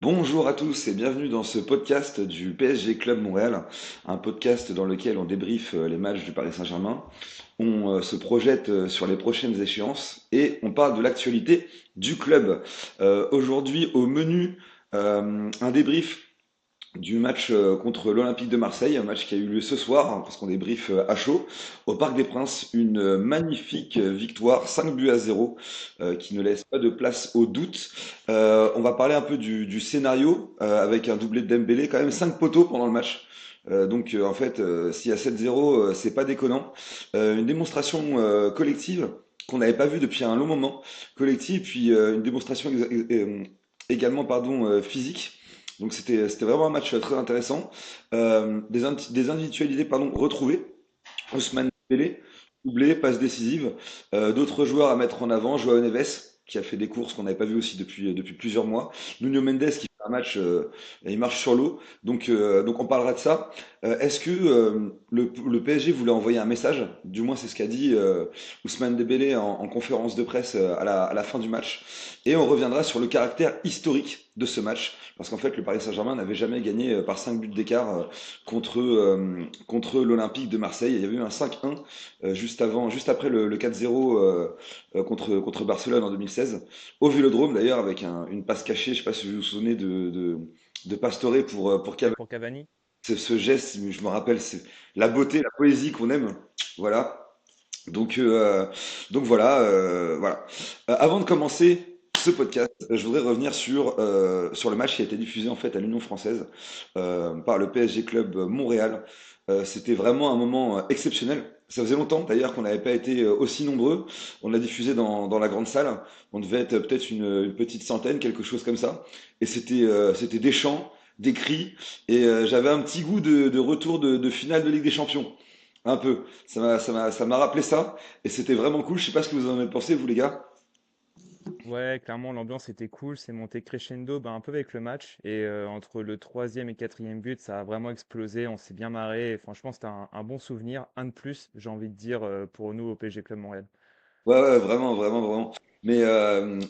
Bonjour à tous et bienvenue dans ce podcast du PSG Club Montréal, un podcast dans lequel on débriefe les matchs du Paris Saint-Germain, on se projette sur les prochaines échéances et on parle de l'actualité du club. Aujourd'hui au menu, un débrief du match contre l'Olympique de Marseille, un match qui a eu lieu ce soir, hein, parce qu'on débriefe à chaud, au Parc des Princes, une magnifique victoire, 5 buts à 0, qui ne laisse pas de place au doute. On va parler un peu du scénario, avec un doublé de Dembélé, quand même 5 poteaux pendant le match. En fait, s'il y a 7-0, c'est pas déconnant. Une démonstration collective qu'on n'avait pas vue depuis un long moment, collective, puis une démonstration également physique. Donc c'était vraiment un match très intéressant. Des individualités retrouvées. Ousmane Dembélé, doublé, passe décisive. D'autres joueurs à mettre en avant, Joao Neves, qui a fait des courses qu'on n'avait pas vues aussi depuis plusieurs mois. Nuno Mendes qui fait un match, il marche sur l'eau. Donc on parlera de ça. Est-ce que le PSG voulait envoyer un message? Du moins c'est ce qu'a dit Ousmane Dembélé en conférence de presse à la fin du match. Et on reviendra sur le caractère historique de ce match. Parce qu'en fait, le Paris Saint-Germain n'avait jamais gagné par 5 buts d'écart contre l'Olympique de Marseille. Il y avait eu un 5-1 juste après le 4-0 contre Barcelone en 2016, au Vélodrome d'ailleurs, avec une passe cachée. Je ne sais pas si vous vous souvenez de Pastore pour Cavani. Pour Cavani? Ce geste, je me rappelle, c'est la beauté, la poésie qu'on aime. Voilà. Donc, euh, donc voilà. Avant de commencer ce podcast, je voudrais revenir sur le match qui a été diffusé en fait à l'Union française par le PSG Club Montréal. C'était vraiment un moment exceptionnel. Ça faisait longtemps d'ailleurs qu'on n'avait pas été aussi nombreux. On l'a diffusé dans la grande salle. On devait être peut-être une petite centaine, quelque chose comme ça. Et c'était des chants, des cris. Et j'avais un petit goût de retour de finale de Ligue des Champions. Un peu. Ça m'a rappelé ça. Et c'était vraiment cool. Je sais pas ce que vous en avez pensé, vous les gars. Ouais, clairement, l'ambiance était cool, c'est monté crescendo, un peu avec le match. Et entre le troisième et quatrième but, ça a vraiment explosé, on s'est bien marré. Et franchement, c'était un bon souvenir, un de plus, j'ai envie de dire, pour nous au PSG Club Montréal. Ouais, ouais, vraiment, vraiment, vraiment. Mais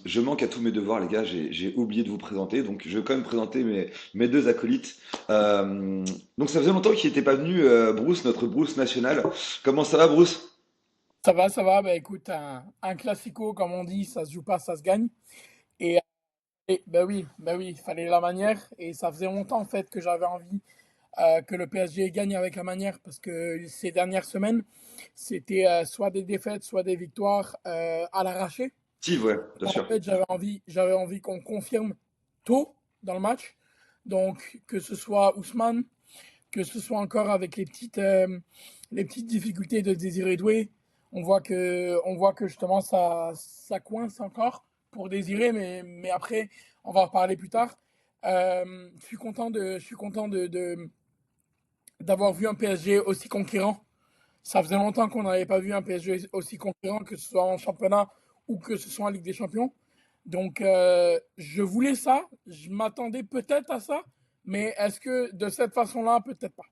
je manque à tous mes devoirs, les gars. J'ai oublié de vous présenter. Donc, je vais quand même présenter mes deux acolytes. Donc, ça faisait longtemps qu'il n'était pas venu, Bruce, notre Bruce national. Comment ça va, Bruce? Ça va, ça va. Bah, écoute, un classico, comme on dit, ça se joue pas, ça se gagne. Et, bah oui, il fallait la manière. Et ça faisait longtemps, en fait, que j'avais envie que le PSG gagne avec la manière. Parce que ces dernières semaines, c'était soit des défaites, soit des victoires à l'arraché. Steve, ouais, bien En sûr. fait, j'avais envie qu'on confirme tôt dans le match. Donc, que ce soit Ousmane, que ce soit encore avec les petites difficultés de Désiré Doué, on voit que justement ça coince encore pour Désiré, mais après, on va en reparler plus tard. D'avoir vu un PSG aussi conquérant. Ça faisait longtemps qu'on n'avait pas vu un PSG aussi conquérant, que ce soit en championnat ou que ce soit en Ligue des Champions. Donc, je voulais ça, je m'attendais peut-être à ça, mais est-ce que de cette façon-là, peut-être pas.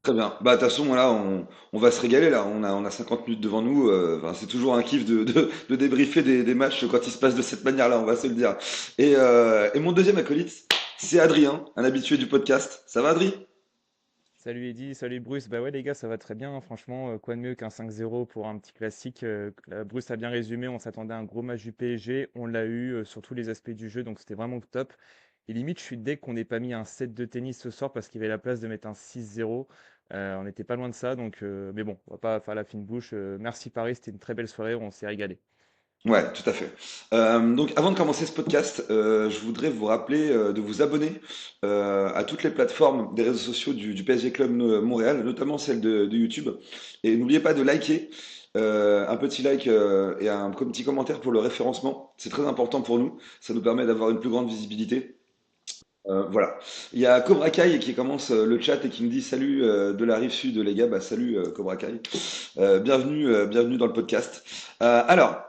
Très bien. Bah, de toute façon, là, on va se régaler, là. On a 50 minutes devant nous. Enfin, c'est toujours un kiff de débriefer des matchs quand ils se passent de cette manière-là, on va se le dire. Et mon deuxième acolyte, c'est Adrien, un habitué du podcast. Ça va, Adrien? Salut Eddy, salut Bruce. Bah ouais les gars, ça va très bien, hein. Franchement, quoi de mieux qu'un 5-0 pour un petit classique. Bruce a bien résumé, on s'attendait à un gros match du PSG, on l'a eu sur tous les aspects du jeu, donc c'était vraiment top. Et limite, je suis deg qu'on n'ait pas mis un set de tennis ce soir parce qu'il y avait la place de mettre un 6-0. On n'était pas loin de ça, donc mais bon, on va pas faire la fine bouche. Merci Paris, c'était une très belle soirée, on s'est régalé. Ouais, tout à fait. Donc, avant de commencer ce podcast, je voudrais vous rappeler de vous abonner à toutes les plateformes des réseaux sociaux du PSG Club Montréal, notamment celle de YouTube. Et n'oubliez pas de liker, un petit like et un petit commentaire pour le référencement. C'est très important pour nous. Ça nous permet d'avoir une plus grande visibilité. Voilà. Il y a Cobra Kai qui commence le chat et qui me dit salut de la rive sud, les gars. Bah, salut Cobra Kai. Bienvenue dans le podcast. Alors,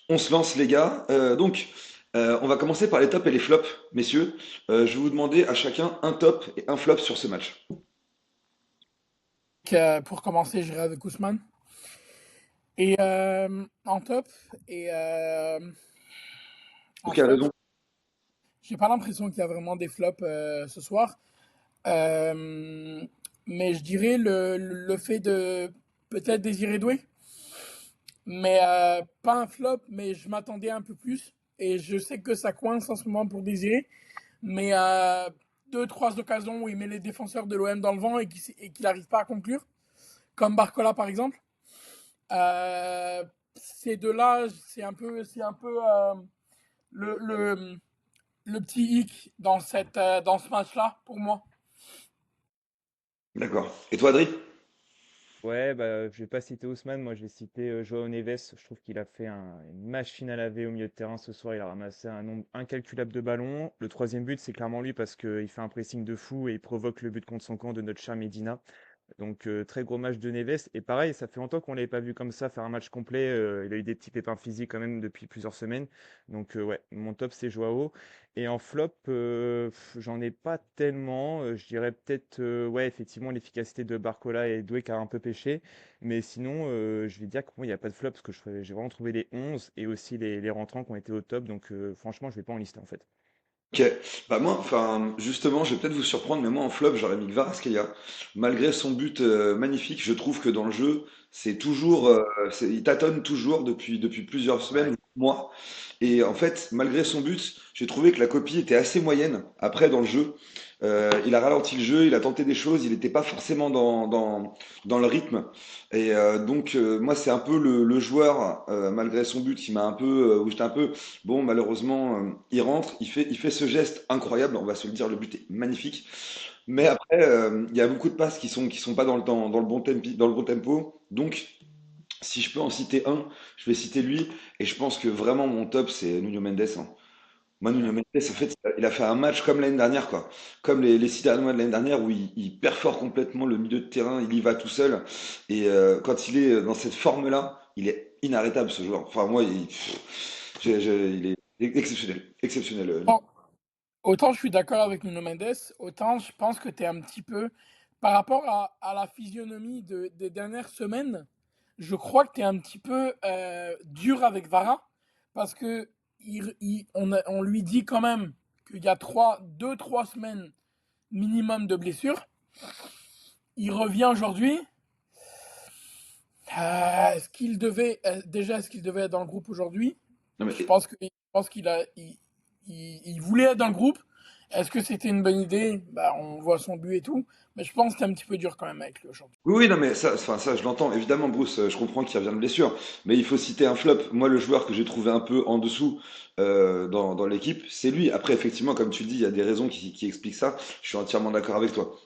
on se lance, les gars. On va commencer par les tops et les flops, messieurs. Je vais vous demander à chacun un top et un flop sur ce match. Pour commencer, j'irai avec Ousmane. Et en top, et Pour en quelle flop, raison? j'ai pas l'impression qu'il y a vraiment des flops ce soir. Euh, mais je dirais le fait de peut-être Désiré Doué, mais pas un flop, mais je m'attendais un peu plus. Et je sais que ça coince en ce moment pour Désiré, mais deux, trois occasions où il met les défenseurs de l'OM dans le vent et qu'il n'arrive pas à conclure, comme Barcola par exemple. Euh, Ces deux-là, c'est un peu le, le, le petit hic dans ce match-là pour moi. D'accord. Et toi, Adri? Ouais, bah, je vais pas citer Ousmane, moi je vais citer Joao Neves. Je trouve qu'il a fait une machine à laver au milieu de terrain ce soir. Il a ramassé un nombre incalculable de ballons. Le troisième but, c'est clairement lui parce qu'il fait un pressing de fou et il provoque le but contre son camp de notre cher Medina. Donc très gros match de Neves. Et pareil, ça fait longtemps qu'on ne l'avait pas vu comme ça faire un match complet. Il a eu des petits pépins physiques quand même depuis plusieurs semaines. Donc ouais, mon top c'est Joao. Et en flop, j'en ai pas tellement. Je dirais peut-être, ouais, effectivement, l'efficacité de Barcola et Doué qui a un peu pêché. Mais sinon, je vais dire qu'il n'y a pas de flop parce que j'ai vraiment trouvé les 11 et aussi les rentrants qui ont été au top. Donc franchement, je vais pas en lister en fait. Ok, bah moi, enfin, justement, je vais peut-être vous surprendre, mais moi en flop, j'aurais mis Kvaratskhelia. Malgré son but magnifique, je trouve que dans le jeu, c'est toujours, il tâtonne toujours depuis plusieurs semaines, Ouais. mois. Et en fait, malgré son but, j'ai trouvé que la copie était assez moyenne après dans le jeu. Il a ralenti le jeu, il a tenté des choses, il n'était pas forcément dans le rythme. Et donc, moi, c'est un peu le joueur, malgré son but, il m'a un peu, où j'étais un peu. Bon, malheureusement, il rentre, il fait ce geste incroyable, on va se le dire, le but est magnifique. Mais Mm. après, il y a beaucoup de passes qui sont pas dans le bon dans le bon tempo. Donc, si je peux en citer un, je vais citer lui. Et je pense que vraiment mon top, c'est Nuno Mendes, hein. Moi, Nuno Ouais. Mendes, en fait, il a fait un match comme l'année dernière, quoi. Comme les 6 derniers mois de l'année dernière, où il perfore complètement le milieu de terrain, il y va tout seul. Et quand il est dans cette forme-là, il est inarrêtable, ce joueur. Enfin, moi, il est exceptionnel. Exceptionnel, lui. Bon, autant je suis d'accord avec Nuno Mendes, autant je pense que tu es un petit peu, par rapport à la physionomie des dernières semaines, je crois que tu es un petit peu dur avec Vara, parce que on lui dit quand même qu'il y a 2, 3 semaines minimum de blessures. Il revient aujourd'hui. Est-ce qu'il devait être dans le groupe aujourd'hui? Non, Je mais pense que, je pense qu'il a, il voulait être dans le groupe. Est-ce que c'était une bonne idée? Bah, on voit son but et tout, mais je pense que c'est un petit peu dur quand même avec lui aujourd'hui. oui, oui, non, mais ça, enfin, ça, je l'entends. Évidemment, Bruce, je comprends qu'il revient de blessure, mais il faut citer un flop. Moi, le joueur que j'ai trouvé un peu en dessous dans l'équipe, c'est lui. Après, effectivement, comme tu le dis, il y a des raisons qui expliquent ça. Je suis entièrement d'accord avec toi.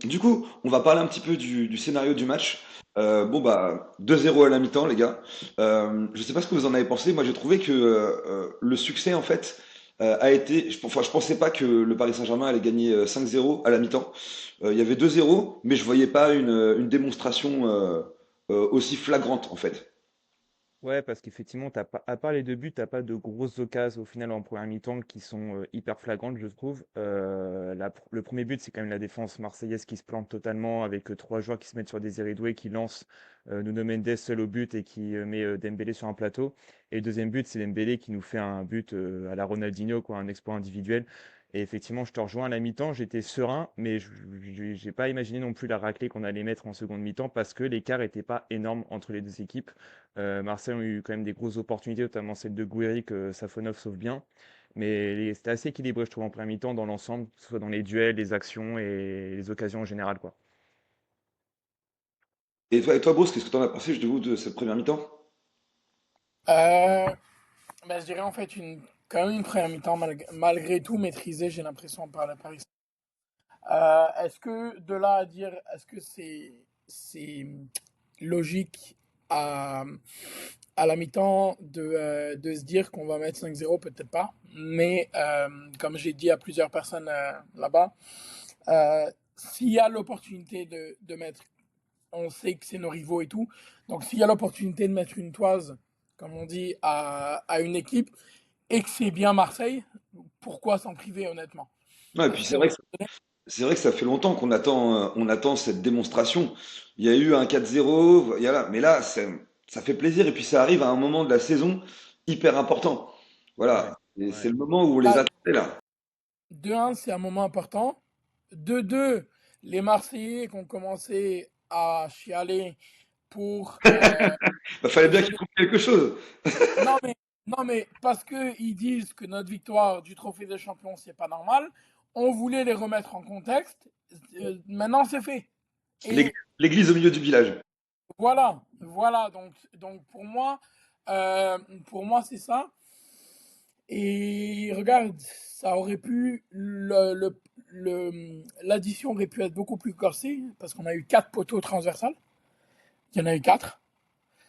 Du coup, on va parler un petit peu du scénario du match. Bon, bah, 2-0 à la mi-temps, les gars. Je sais pas ce que vous en avez pensé. Moi, j'ai trouvé que le succès, en fait, a été. Enfin, je pensais pas que le Paris Saint-Germain allait gagner 5-0 à la mi-temps. Il y avait 2-0, mais je voyais pas une démonstration aussi flagrante, en fait. Ouais, parce qu'effectivement, t'as pas, à part les deux buts, t'as pas de grosses occasions au final en première mi-temps qui sont hyper flagrantes, je trouve. Le premier but, c'est quand même la défense marseillaise qui se plante totalement avec trois joueurs qui se mettent sur des Doué, qui lancent Nuno Mendes seul au but et qui met Dembélé sur un plateau. Et le deuxième but, c'est Dembélé qui nous fait un but à la Ronaldinho, quoi, un exploit individuel. Et effectivement, je te rejoins à la mi-temps, j'étais serein, mais j'ai pas imaginé non plus la raclée qu'on allait mettre en seconde mi-temps parce que l'écart était pas énorme entre les deux équipes. Marseille ont eu quand même des grosses opportunités, notamment celle de Gouiri que Safonov sauve bien. Mais c'était assez équilibré, je trouve, en première mi-temps, dans l'ensemble, que ce soit dans les duels, les actions et les occasions en général, quoi. Et toi, Bruce, qu'est-ce que t'en as pensé, je vous, de cette première mi-temps? Euh, Bah, je dirais en fait quand même une première mi-temps malgré tout maîtrisée, j'ai l'impression, par le Paris. Est-ce que de là à dire, est-ce que c'est logique à, à la mi-temps de se dire qu'on va mettre 5-0? Peut-être pas. Mais comme j'ai dit à plusieurs personnes là-bas, s'il y a l'opportunité de mettre, on sait que c'est nos rivaux et tout, donc s'il y a l'opportunité de mettre une toise, comme on dit, à une équipe, et que c'est bien Marseille, pourquoi s'en priver honnêtement? Ouais, et puis Parce qu'à un moment donné, c'est vrai que ça fait longtemps qu'on attend cette démonstration. Il y a eu un 4-0, mais là, ça fait plaisir et puis ça arrive à un moment de la saison hyper important. Ouais. Voilà. Et c'est Ouais. le moment où on les Là, attendait là. 2-1, c'est un moment important. 2-2, les Marseillais qui ont commencé à chialer pour Bah, fallait que bien ce qu'ils n'est- trouvent quelque chose. non mais parce que ils disent que notre victoire du Trophée des Champions c'est pas normal, on voulait les remettre en contexte. Maintenant c'est fait. L'ég- Et L'église au milieu du village. voilà. Donc pour moi c'est ça. Et regarde, ça aurait pu l'addition aurait pu être beaucoup plus corsée parce qu'on a eu quatre poteaux transversales. Il y en a eu quatre.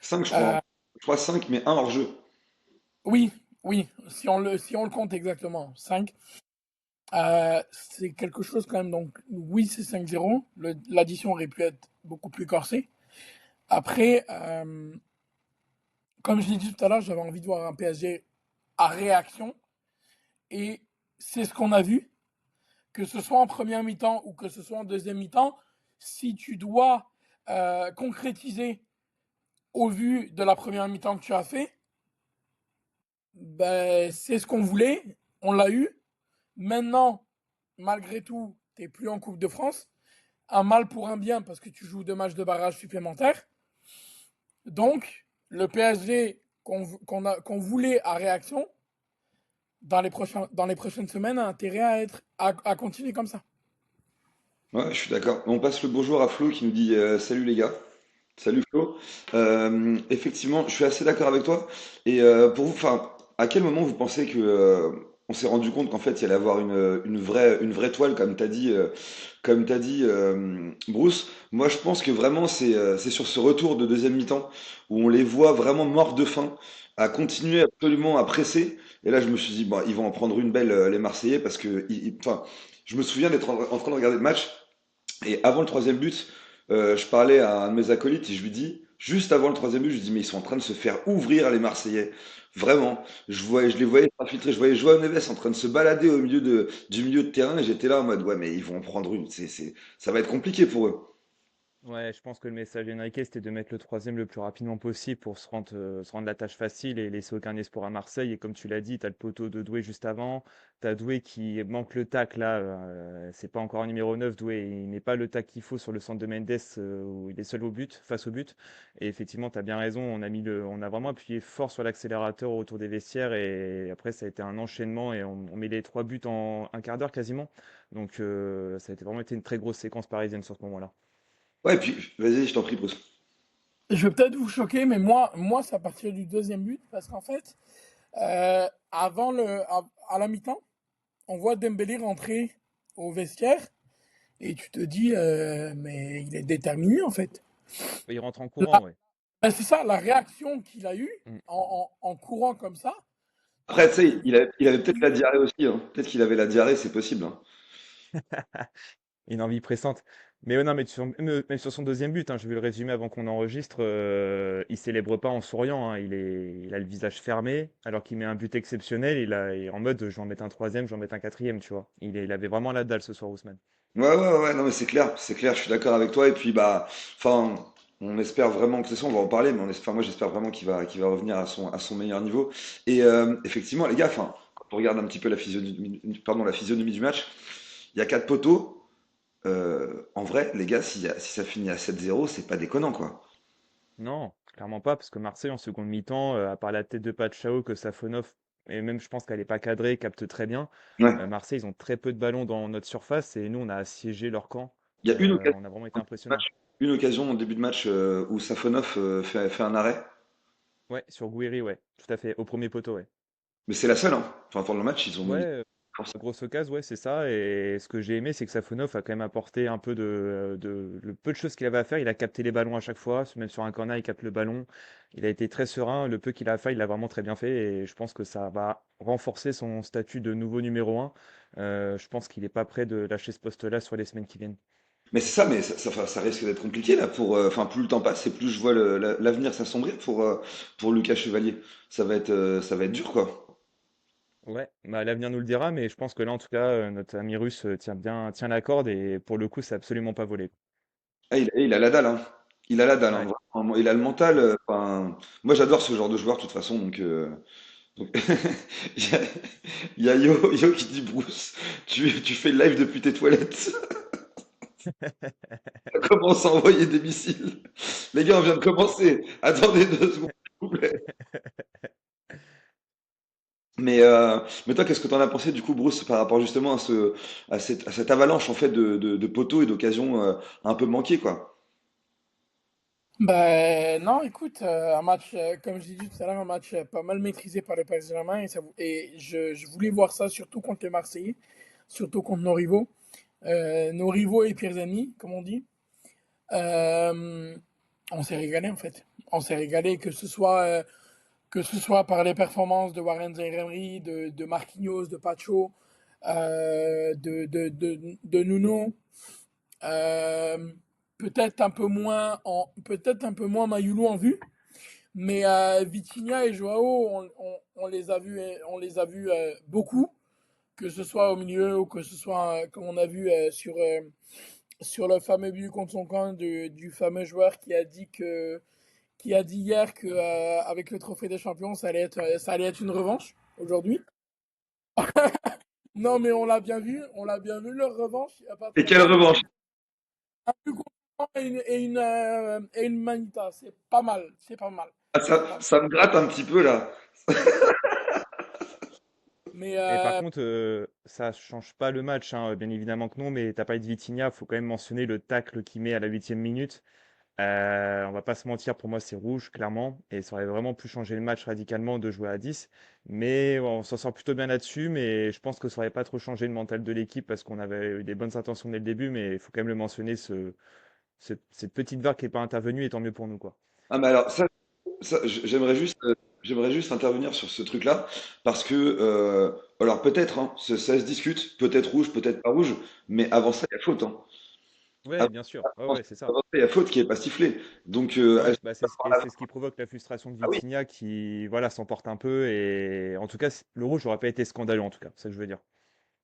5, je crois, hein. Euh, Je crois 5, mais un hors jeu. oui, oui, si on le compte exactement, 5. C'est quelque chose quand même. Donc oui, c'est 5-0. L'addition aurait pu être beaucoup plus corsée. Après, comme je l'ai dit tout à l'heure, j'avais envie de voir un PSG à réaction. Et c'est ce qu'on a vu. Que ce soit en première mi-temps ou que ce soit en deuxième mi-temps, si tu dois concrétiser au vu de la première mi-temps que tu as fait, ben, c'est ce qu'on voulait, on l'a eu. Maintenant, malgré tout, tu n'es plus en Coupe de France. Un mal pour un bien parce que tu joues deux matchs de barrage supplémentaires. Donc, le PSG qu'on voulait à réaction, dans les prochaines semaines, a intérêt à continuer comme ça. Ouais, je suis d'accord. On passe le bonjour à Flo qui nous dit salut les gars. Salut Flo. Effectivement, je suis assez d'accord avec toi. Et pour vous, enfin, à quel moment vous pensez que on s'est rendu compte qu'en fait il y allait avoir une vraie toile, comme t'as dit Bruce. Moi, je pense que vraiment c'est sur ce retour de deuxième mi-temps où on les voit vraiment morts de faim, à continuer absolument à presser. Et là, je me suis dit, bon, ils vont en prendre une belle les Marseillais parce que, enfin, je me souviens d'être en train de regarder le match. Et avant le troisième but, je parlais à un de mes acolytes et je lui dis, juste avant le troisième but, je lui dis, mais ils sont en train de se faire ouvrir les Marseillais. Vraiment. Je les voyais s'infiltrer. Je voyais Joao Neves en train de se balader du milieu de terrain et j'étais là en mode, ouais, mais ils vont en prendre une. Ça va être compliqué pour eux. Ouais, je pense que le message d'Enrique, c'était de mettre le troisième le plus rapidement possible pour se rendre la tâche facile et laisser aucun espoir à Marseille. Et comme tu l'as dit, tu as le poteau de Doué juste avant. Tu as Doué qui manque le tac là. C'est pas encore un numéro 9. Doué, il n'est pas le tac qu'il faut sur le centre de Mendes où il est seul au but, face au but. Et effectivement, tu as bien raison. On a vraiment appuyé fort sur l'accélérateur autour des vestiaires. Et après, ça a été un enchaînement et on met les trois buts en un quart d'heure quasiment. Donc, ça a vraiment été une très grosse séquence parisienne sur ce moment-là. Ouais, et puis, vas-y, je t'en prie, Bruce. Je vais peut-être vous choquer, mais moi c'est à partir du deuxième but, parce qu'en fait, à la mi-temps, on voit Dembélé rentrer au vestiaire, et tu te dis, mais il est déterminé en fait. Il rentre en Là, courant, ouais. ben, c'est ça, la réaction qu'il a eue Mmh. en courant comme ça, Après, tu tu te sais, dis, il avait peut-être la oui, diarrhée aussi, hein. Peut-être qu'il avait la diarrhée, c'est possible, hein. Une envie pressante. Mais ouais, non, mais même sur son deuxième but, hein, je vais le résumer avant qu'on enregistre, il célèbre pas en souriant, hein, il a le visage fermé, alors qu'il met un but exceptionnel, il est en mode, je vais en mettre un troisième, je vais en mettre un quatrième, tu vois. Il avait vraiment la dalle ce soir, Ousmane. Ouais, non, mais c'est clair, je suis d'accord avec toi. Et puis, bah, enfin, on espère vraiment que c'est ça, on va en parler, mais moi, j'espère vraiment qu'il va revenir à son meilleur niveau. Et effectivement, les gars, enfin, quand on regarde un petit peu la physionomie du match, il y a quatre poteaux. En vrai, les gars, si ça finit à 7-0, c'est pas déconnant, quoi. Non, clairement pas, parce que Marseille, en seconde mi-temps, à part la tête de Pachao que Safonov, et même je pense qu'elle est pas cadrée, capte très bien, Ouais. Marseille, ils ont très peu de ballons dans notre surface, et nous, on a assiégé leur camp. Il y a une occasion, On a vraiment été en début de impressionnants. match, une occasion en début de match où Safonov fait un arrêt. Ouais, sur Gouiri, ouais, tout à fait, au premier poteau, ouais. Mais c'est la seule, hein. Enfin, pendant le match, Ouais, forcé. la grosse occasion, ouais, c'est ça. Et ce que j'ai aimé, c'est que Safonov a quand même apporté un peu le peu de choses qu'il avait à faire. Il a capté les ballons à chaque fois, même sur un corner, il capte le ballon. Il a été très serein. Le peu qu'il a fait, il l'a vraiment très bien fait. Et je pense que ça va renforcer son statut de nouveau numéro un. Je pense qu'il n'est pas prêt de lâcher ce poste-là sur les semaines qui viennent. Mais c'est ça, mais enfin, ça risque d'être compliqué là enfin, plus le temps passe et plus je vois l'avenir s'assombrir pour Lucas Chevalier. Ça va être dur, quoi. Ouais, bah, l'avenir nous le dira, mais je pense que là, en tout cas, notre ami russe tient la corde et pour le coup, c'est absolument pas volé. Ah, il a la dalle, hein. Il a la dalle, hein, Ouais. vraiment. Il a le mental. Enfin, moi, j'adore ce genre de joueur, de toute façon. Donc, Donc, il y a, il y a Yo qui dit Bruce, tu fais le live depuis tes toilettes. On commence à envoyer des missiles. Les gars, on vient de commencer. Attendez 2 secondes, s'il vous plaît. Mais toi, qu'est-ce que tu en as pensé du coup, Bruce, par rapport justement à cette avalanche en fait de poteaux et d'occasions un peu manquées, quoi. Ben non, écoute, un match, comme j'ai dit tout à l'heure, un match pas mal maîtrisé par le Paris Saint-Germain et je voulais voir ça surtout contre les Marseillais, surtout contre nos rivaux et pires ennemis, comme on dit. Euh, on s'est régalé en fait. On s'est régalé que ce soit par les performances de Warren Zaïre-Emery, de Marquinhos, de Pacho, de Nuno. Euh, peut-être un peu moins Mayulu en vue, mais Vitinha et Joao, on les a vus beaucoup, que ce soit au milieu ou que ce soit comme on a vu sur le fameux but contre son camp du fameux joueur qui a dit hier que avec le trophée des champions, ça allait être une revanche aujourd'hui. Non, mais on l'a bien vu leur revanche il y a pas Et très quelle longtemps. revanche! Un but contre et une Manita, c'est pas mal, c'est pas mal, Ah, c'est ça, pas mal. ça me gratte un petit peu là. Mais Et par contre, ça change pas le match, hein, bien évidemment que non, mais t'as parlé de Vitinha, faut quand même mentionner le tacle qu'il met à la 8e minute. On va pas se mentir, pour moi c'est rouge, clairement, et ça aurait vraiment pu changer le match radicalement de jouer à 10. Mais bon, on s'en sort plutôt bien là-dessus, mais je pense que ça aurait pas trop changé le mental de l'équipe parce qu'on avait eu des bonnes intentions dès le début, mais il faut quand même le mentionner, cette petite VAR qui n'est pas intervenue, et tant mieux pour nous, quoi. Ah, mais alors, j'aimerais juste intervenir sur ce truc-là, parce que, alors peut-être, hein, ça se discute, peut-être rouge, peut-être pas rouge, mais avant ça, il y a faute, hein. Ouais, Avant bien sûr, ouais, avant ouais, c'est ça. ça, il y a faute qui est pas sifflée. Donc, Ouais, bah c'est ce qui provoque la frustration de ah oui, Vitinha qui, voilà, s'emporte un peu. Et en tout cas, le rouge n'aurait pas été scandaleux, en tout cas, c'est ça que je veux dire.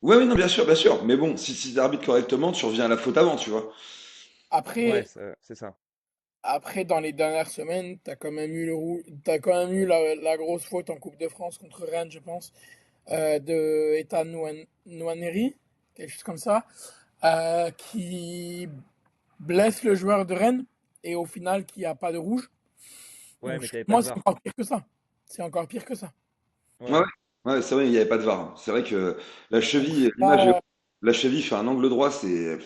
ouais, oui, non, bien sûr. Mais bon, si tu arbitres correctement, tu reviens à la faute avant, tu vois. Ouais, après, c'est ça. dans les dernières semaines, t'as quand même eu la grosse faute en Coupe de France contre Rennes, je pense, de Ethan Nwaneri, quelque chose comme ça, qui blesse le joueur de Rennes et au final qui a pas de rouge. Ouais, Donc mais t'avais pas moi, de c'est VAR. encore pire que ça. C'est encore pire que ça. Ouais, Ouais. ouais. Ouais, c'est vrai, il n'y avait pas de VAR, hein. C'est vrai que la Donc cheville, l'image, là, la cheville fait un angle droit, c'est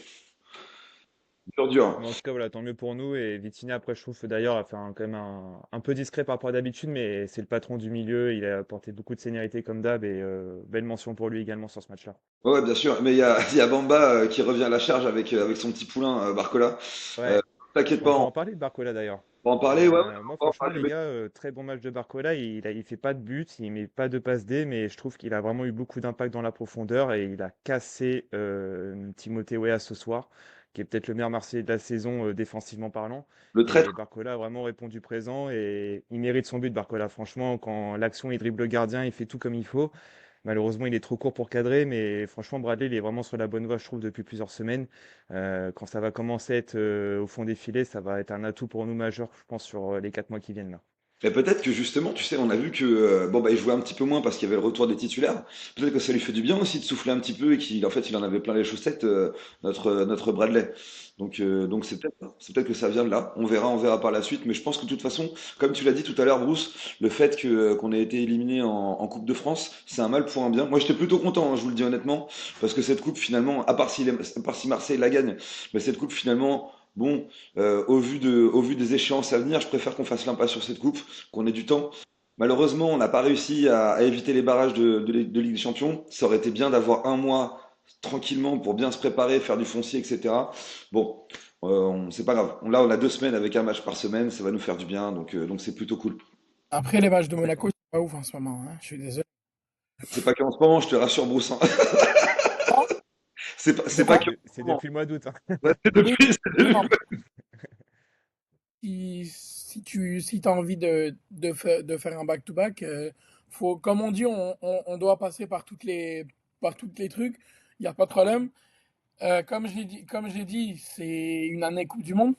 dur, dur, hein. Mais en tout cas, voilà, tant mieux pour nous. Et Vitinha, après, je trouve d'ailleurs, a fait quand même un peu discret par rapport à d'habitude, mais c'est le patron du milieu. Il a apporté beaucoup de sénérité comme d'hab, et belle mention pour lui également sur ce match-là. Ouais, ouais, bien sûr. Mais il y a Bamba qui revient à la charge avec son petit poulain Barcola. Euh, Ouais, T'inquiète on pas, peut on en parler de Barcola d'ailleurs. va en parler. Ouais, ouais, Moi, on va en franchement, parler. les gars, très bon match de Barcola. Il fait pas de but, il met pas de passe D, mais je trouve qu'il a vraiment eu beaucoup d'impact dans la profondeur et il a cassé Timothée Weah ce soir, qui est peut-être le meilleur Marseillais de la saison défensivement parlant. Le Et traître. Barcola a vraiment répondu présent et il mérite son but, Barcola. Franchement, quand l'action, il dribble le gardien, il fait tout comme il faut. Malheureusement, il est trop court pour cadrer, mais franchement, Bradley, il est vraiment sur la bonne voie, je trouve, depuis plusieurs semaines. Quand ça va commencer à être au fond des filets, ça va être un atout pour nous majeur, je pense, sur les 4 mois qui viennent là. Et peut-être que justement, tu sais, on a vu que bon bah il jouait un petit peu moins parce qu'il y avait le retour des titulaires. Peut-être que ça lui fait du bien aussi de souffler un petit peu et qu'il en fait il en avait plein les chaussettes notre Bradley. Donc c'est peut-être que ça vient de là. On verra par la suite. Mais je pense que de toute façon, comme tu l'as dit tout à l'heure, Bruce, le fait que qu'on ait été éliminé en Coupe de France, c'est un mal pour un bien. Moi j'étais plutôt content, hein, je vous le dis honnêtement, parce que cette coupe finalement, à part si Marseille la gagne, mais cette coupe finalement. Bon, au vu des échéances à venir, je préfère qu'on fasse l'impasse sur cette coupe, qu'on ait du temps. Malheureusement, on n'a pas réussi à éviter les barrages de Ligue des Champions. Ça aurait été bien d'avoir un mois tranquillement pour bien se préparer, faire du foncier, etc. Bon, c'est pas grave. Là, on a 2 semaines avec un match par semaine, ça va nous faire du bien, donc c'est plutôt cool. après les matchs de Monaco, c'est pas ouf en ce moment, hein. Je suis désolé. C'est pas qu'en ce moment, je te rassure, Broussin. Ah, C'est de pas quoi? qu'en ce C'est moment. depuis le mois d'août, hein. Ouais, c'est Oui, depuis, c'est oui, depuis. non, si t'as envie de faire un back-to-back, comme on dit, on doit passer par toutes les trucs. Il n'y a pas de problème. Comme j'ai dit, c'est une année Coupe du Monde.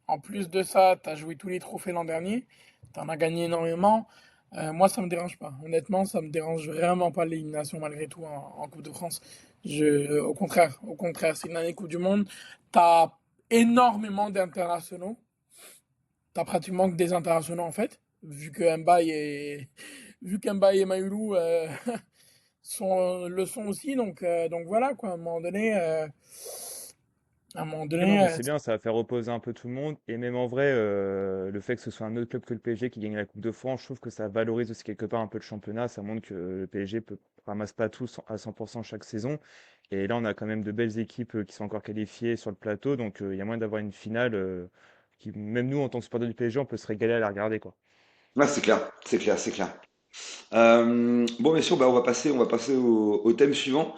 En plus de ça, tu as joué tous les trophées l'an dernier. Tu en as gagné énormément. Moi, ça me dérange pas. Honnêtement, ça me dérange vraiment pas l'élimination malgré tout en Coupe de France. Au contraire, c'est une année Coupe du Monde. T'as énormément d'internationaux. T'as pratiquement que des internationaux en fait, vu qu'Mbaye et Mayoulou le sont aussi. Donc voilà quoi. À un moment Ouais, non, donné, mais c'est bien, ça va faire reposer un peu tout le monde. Et même en vrai, le fait que ce soit un autre club que le PSG qui gagne la Coupe de France, je trouve que ça valorise aussi quelque part un peu le championnat. Ça montre que le PSG ramasse pas tout à 100% chaque saison. Et là, on a quand même de belles équipes qui sont encore qualifiées sur le plateau. Donc, il y a moyen d'avoir une finale qui, même nous, en tant que supporters du PSG, on peut se régaler à la regarder, quoi. Ouais, c'est clair, c'est clair, c'est clair. Bon, messieurs, bah, on va passer au thème suivant.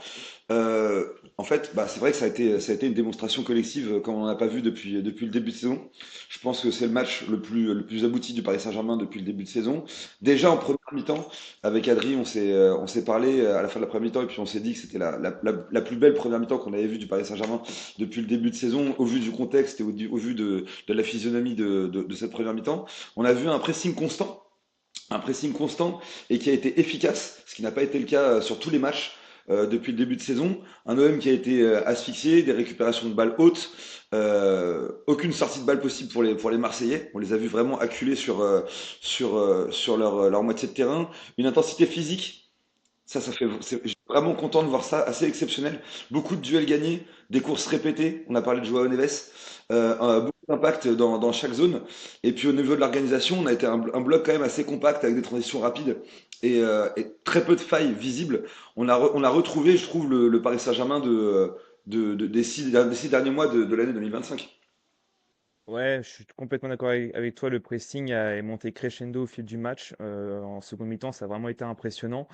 En fait, bah, c'est vrai que ça a été une démonstration collective comme on n'en a pas vu depuis le début de saison. Je pense que c'est le match le plus abouti du Paris Saint-Germain depuis le début de saison. Déjà en première mi-temps, avec Adri, on s'est parlé à la fin de la première mi-temps et puis on s'est dit que c'était la plus belle première mi-temps qu'on avait vue du Paris Saint-Germain depuis le début de saison, au vu du contexte et au vu de la physionomie de cette première mi-temps. On a vu un pressing constant et qui a été efficace, ce qui n'a pas été le cas sur tous les matchs depuis le début de saison. Un OM qui a été asphyxié, des récupérations de balles hautes, aucune sortie de balle possible pour les Marseillais. On les a vus vraiment acculés sur leur moitié de terrain. Une intensité physique, je suis vraiment content de voir ça, assez exceptionnel. Beaucoup de duels gagnés, des courses répétées. On a parlé de Joao Neves, beaucoup d'impact dans chaque zone. Et puis au niveau de l'organisation, on a été un bloc quand même assez compact avec des transitions rapides et très peu de failles visibles. On a retrouvé, je trouve, le Paris Saint-Germain des 6 derniers mois de l'année 2025. Ouais, je suis complètement d'accord avec toi. Le pressing est monté crescendo au fil du match. En seconde mi-temps, ça a vraiment été impressionnant.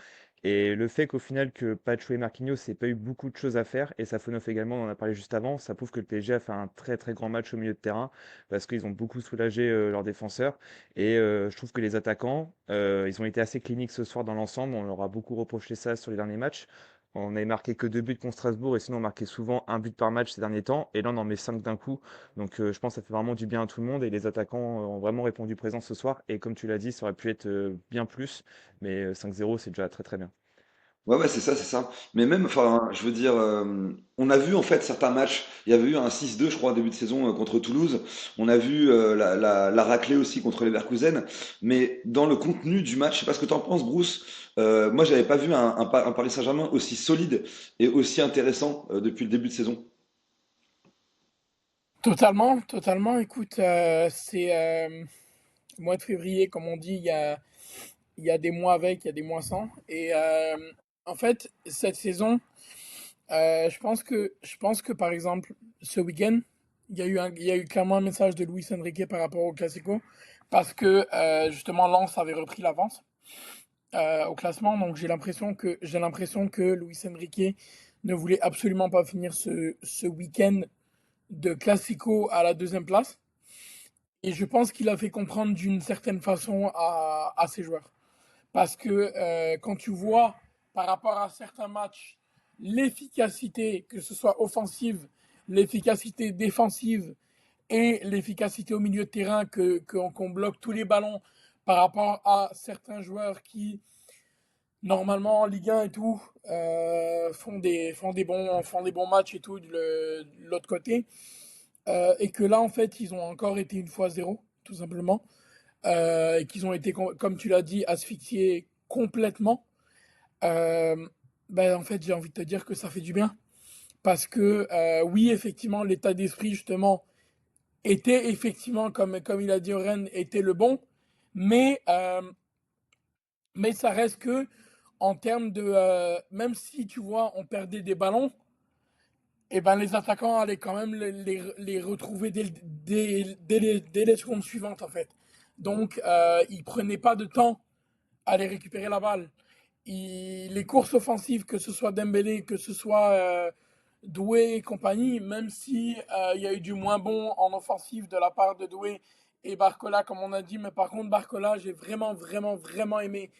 Et le fait qu'au final, que Pacho et Marquinhos n'aient pas eu beaucoup de choses à faire, et Safonov également, on en a parlé juste avant, ça prouve que le PSG a fait un très très grand match au milieu de terrain, parce qu'ils ont beaucoup soulagé leurs défenseurs. Et je trouve que les attaquants, ils ont été assez cliniques ce soir dans l'ensemble. On leur a beaucoup reproché ça sur les derniers matchs. On n'avait marqué que 2 buts contre Strasbourg, et sinon on marquait souvent un but par match ces derniers temps. Et là, on en met 5 d'un coup. Donc je pense que ça fait vraiment du bien à tout le monde et les attaquants ont vraiment répondu présent ce soir. Et comme tu l'as dit, ça aurait pu être bien plus, mais 5-0, c'est déjà très très bien. Ouais, ouais, c'est ça, c'est ça. Mais même, enfin, je veux dire, on a vu en fait certains matchs. Il y avait eu un 6-2, je crois, en début de saison contre Toulouse. On a vu la raclée aussi contre les Leverkusen. Mais dans le contenu du match, je sais pas ce que tu en penses, Bruce. Moi, j'avais pas vu un Paris Saint-Germain aussi solide et aussi intéressant depuis le début de saison. totalement, totalement. Écoute, c'est mois de février, comme on dit, il y a des mois avec, il y a des mois sans. Et en fait, cette saison, je pense que par exemple, ce week-end, il y a eu clairement un message de Luis Enrique par rapport au Classico, parce que justement Lens avait repris l'avance au classement. Donc j'ai l'impression que Luis Enrique ne voulait absolument pas finir ce week-end de Classico à la deuxième place. Et je pense qu'il a fait comprendre d'une certaine façon à ses joueurs. Parce que quand tu vois par rapport à certains matchs l'efficacité, que ce soit offensive, l'efficacité défensive et l'efficacité au milieu de terrain, qu'on bloque tous les ballons par rapport à certains joueurs qui, normalement, en Ligue 1 et tout, font des bons matchs et tout de l'autre côté. Et que là, en fait, ils ont encore été une fois zéro, tout simplement. Et qu'ils ont été, comme tu l'as dit, asphyxiés complètement. Euh, ben, en fait, j'ai envie de te dire que ça fait du bien. Parce que, oui, effectivement, l'état d'esprit, justement, était effectivement, comme il a dit Oren, était le bon. Mais, euh, mais ça reste que, en termes de. Même si, tu vois, on perdait des ballons, et ben les attaquants allaient quand même les retrouver dès les secondes suivantes, en fait. Donc, ils prenaient pas de temps à aller récupérer la balle. Les courses offensives, que ce soit Dembélé, que ce soit Doué et compagnie, même si il y a eu du moins bon en offensive de la part de Doué et Barcola, comme on a dit, mais par contre Barcola, j'ai vraiment, vraiment, vraiment aimé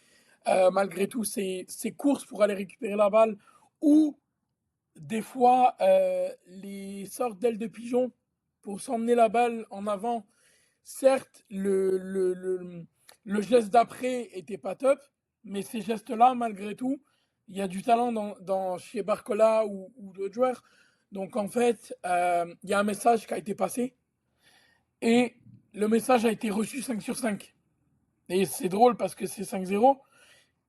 malgré tout ses courses pour aller récupérer la balle ou des fois les sortes d'ailes de pigeon pour s'emmener la balle en avant. Certes, Le geste d'après était pas top, mais ces gestes-là, malgré tout, il y a du talent chez Barcola ou d'autres joueurs. Donc en fait, il y a un message qui a été passé et le message a été reçu 5 sur 5. Et c'est drôle parce que c'est 5-0,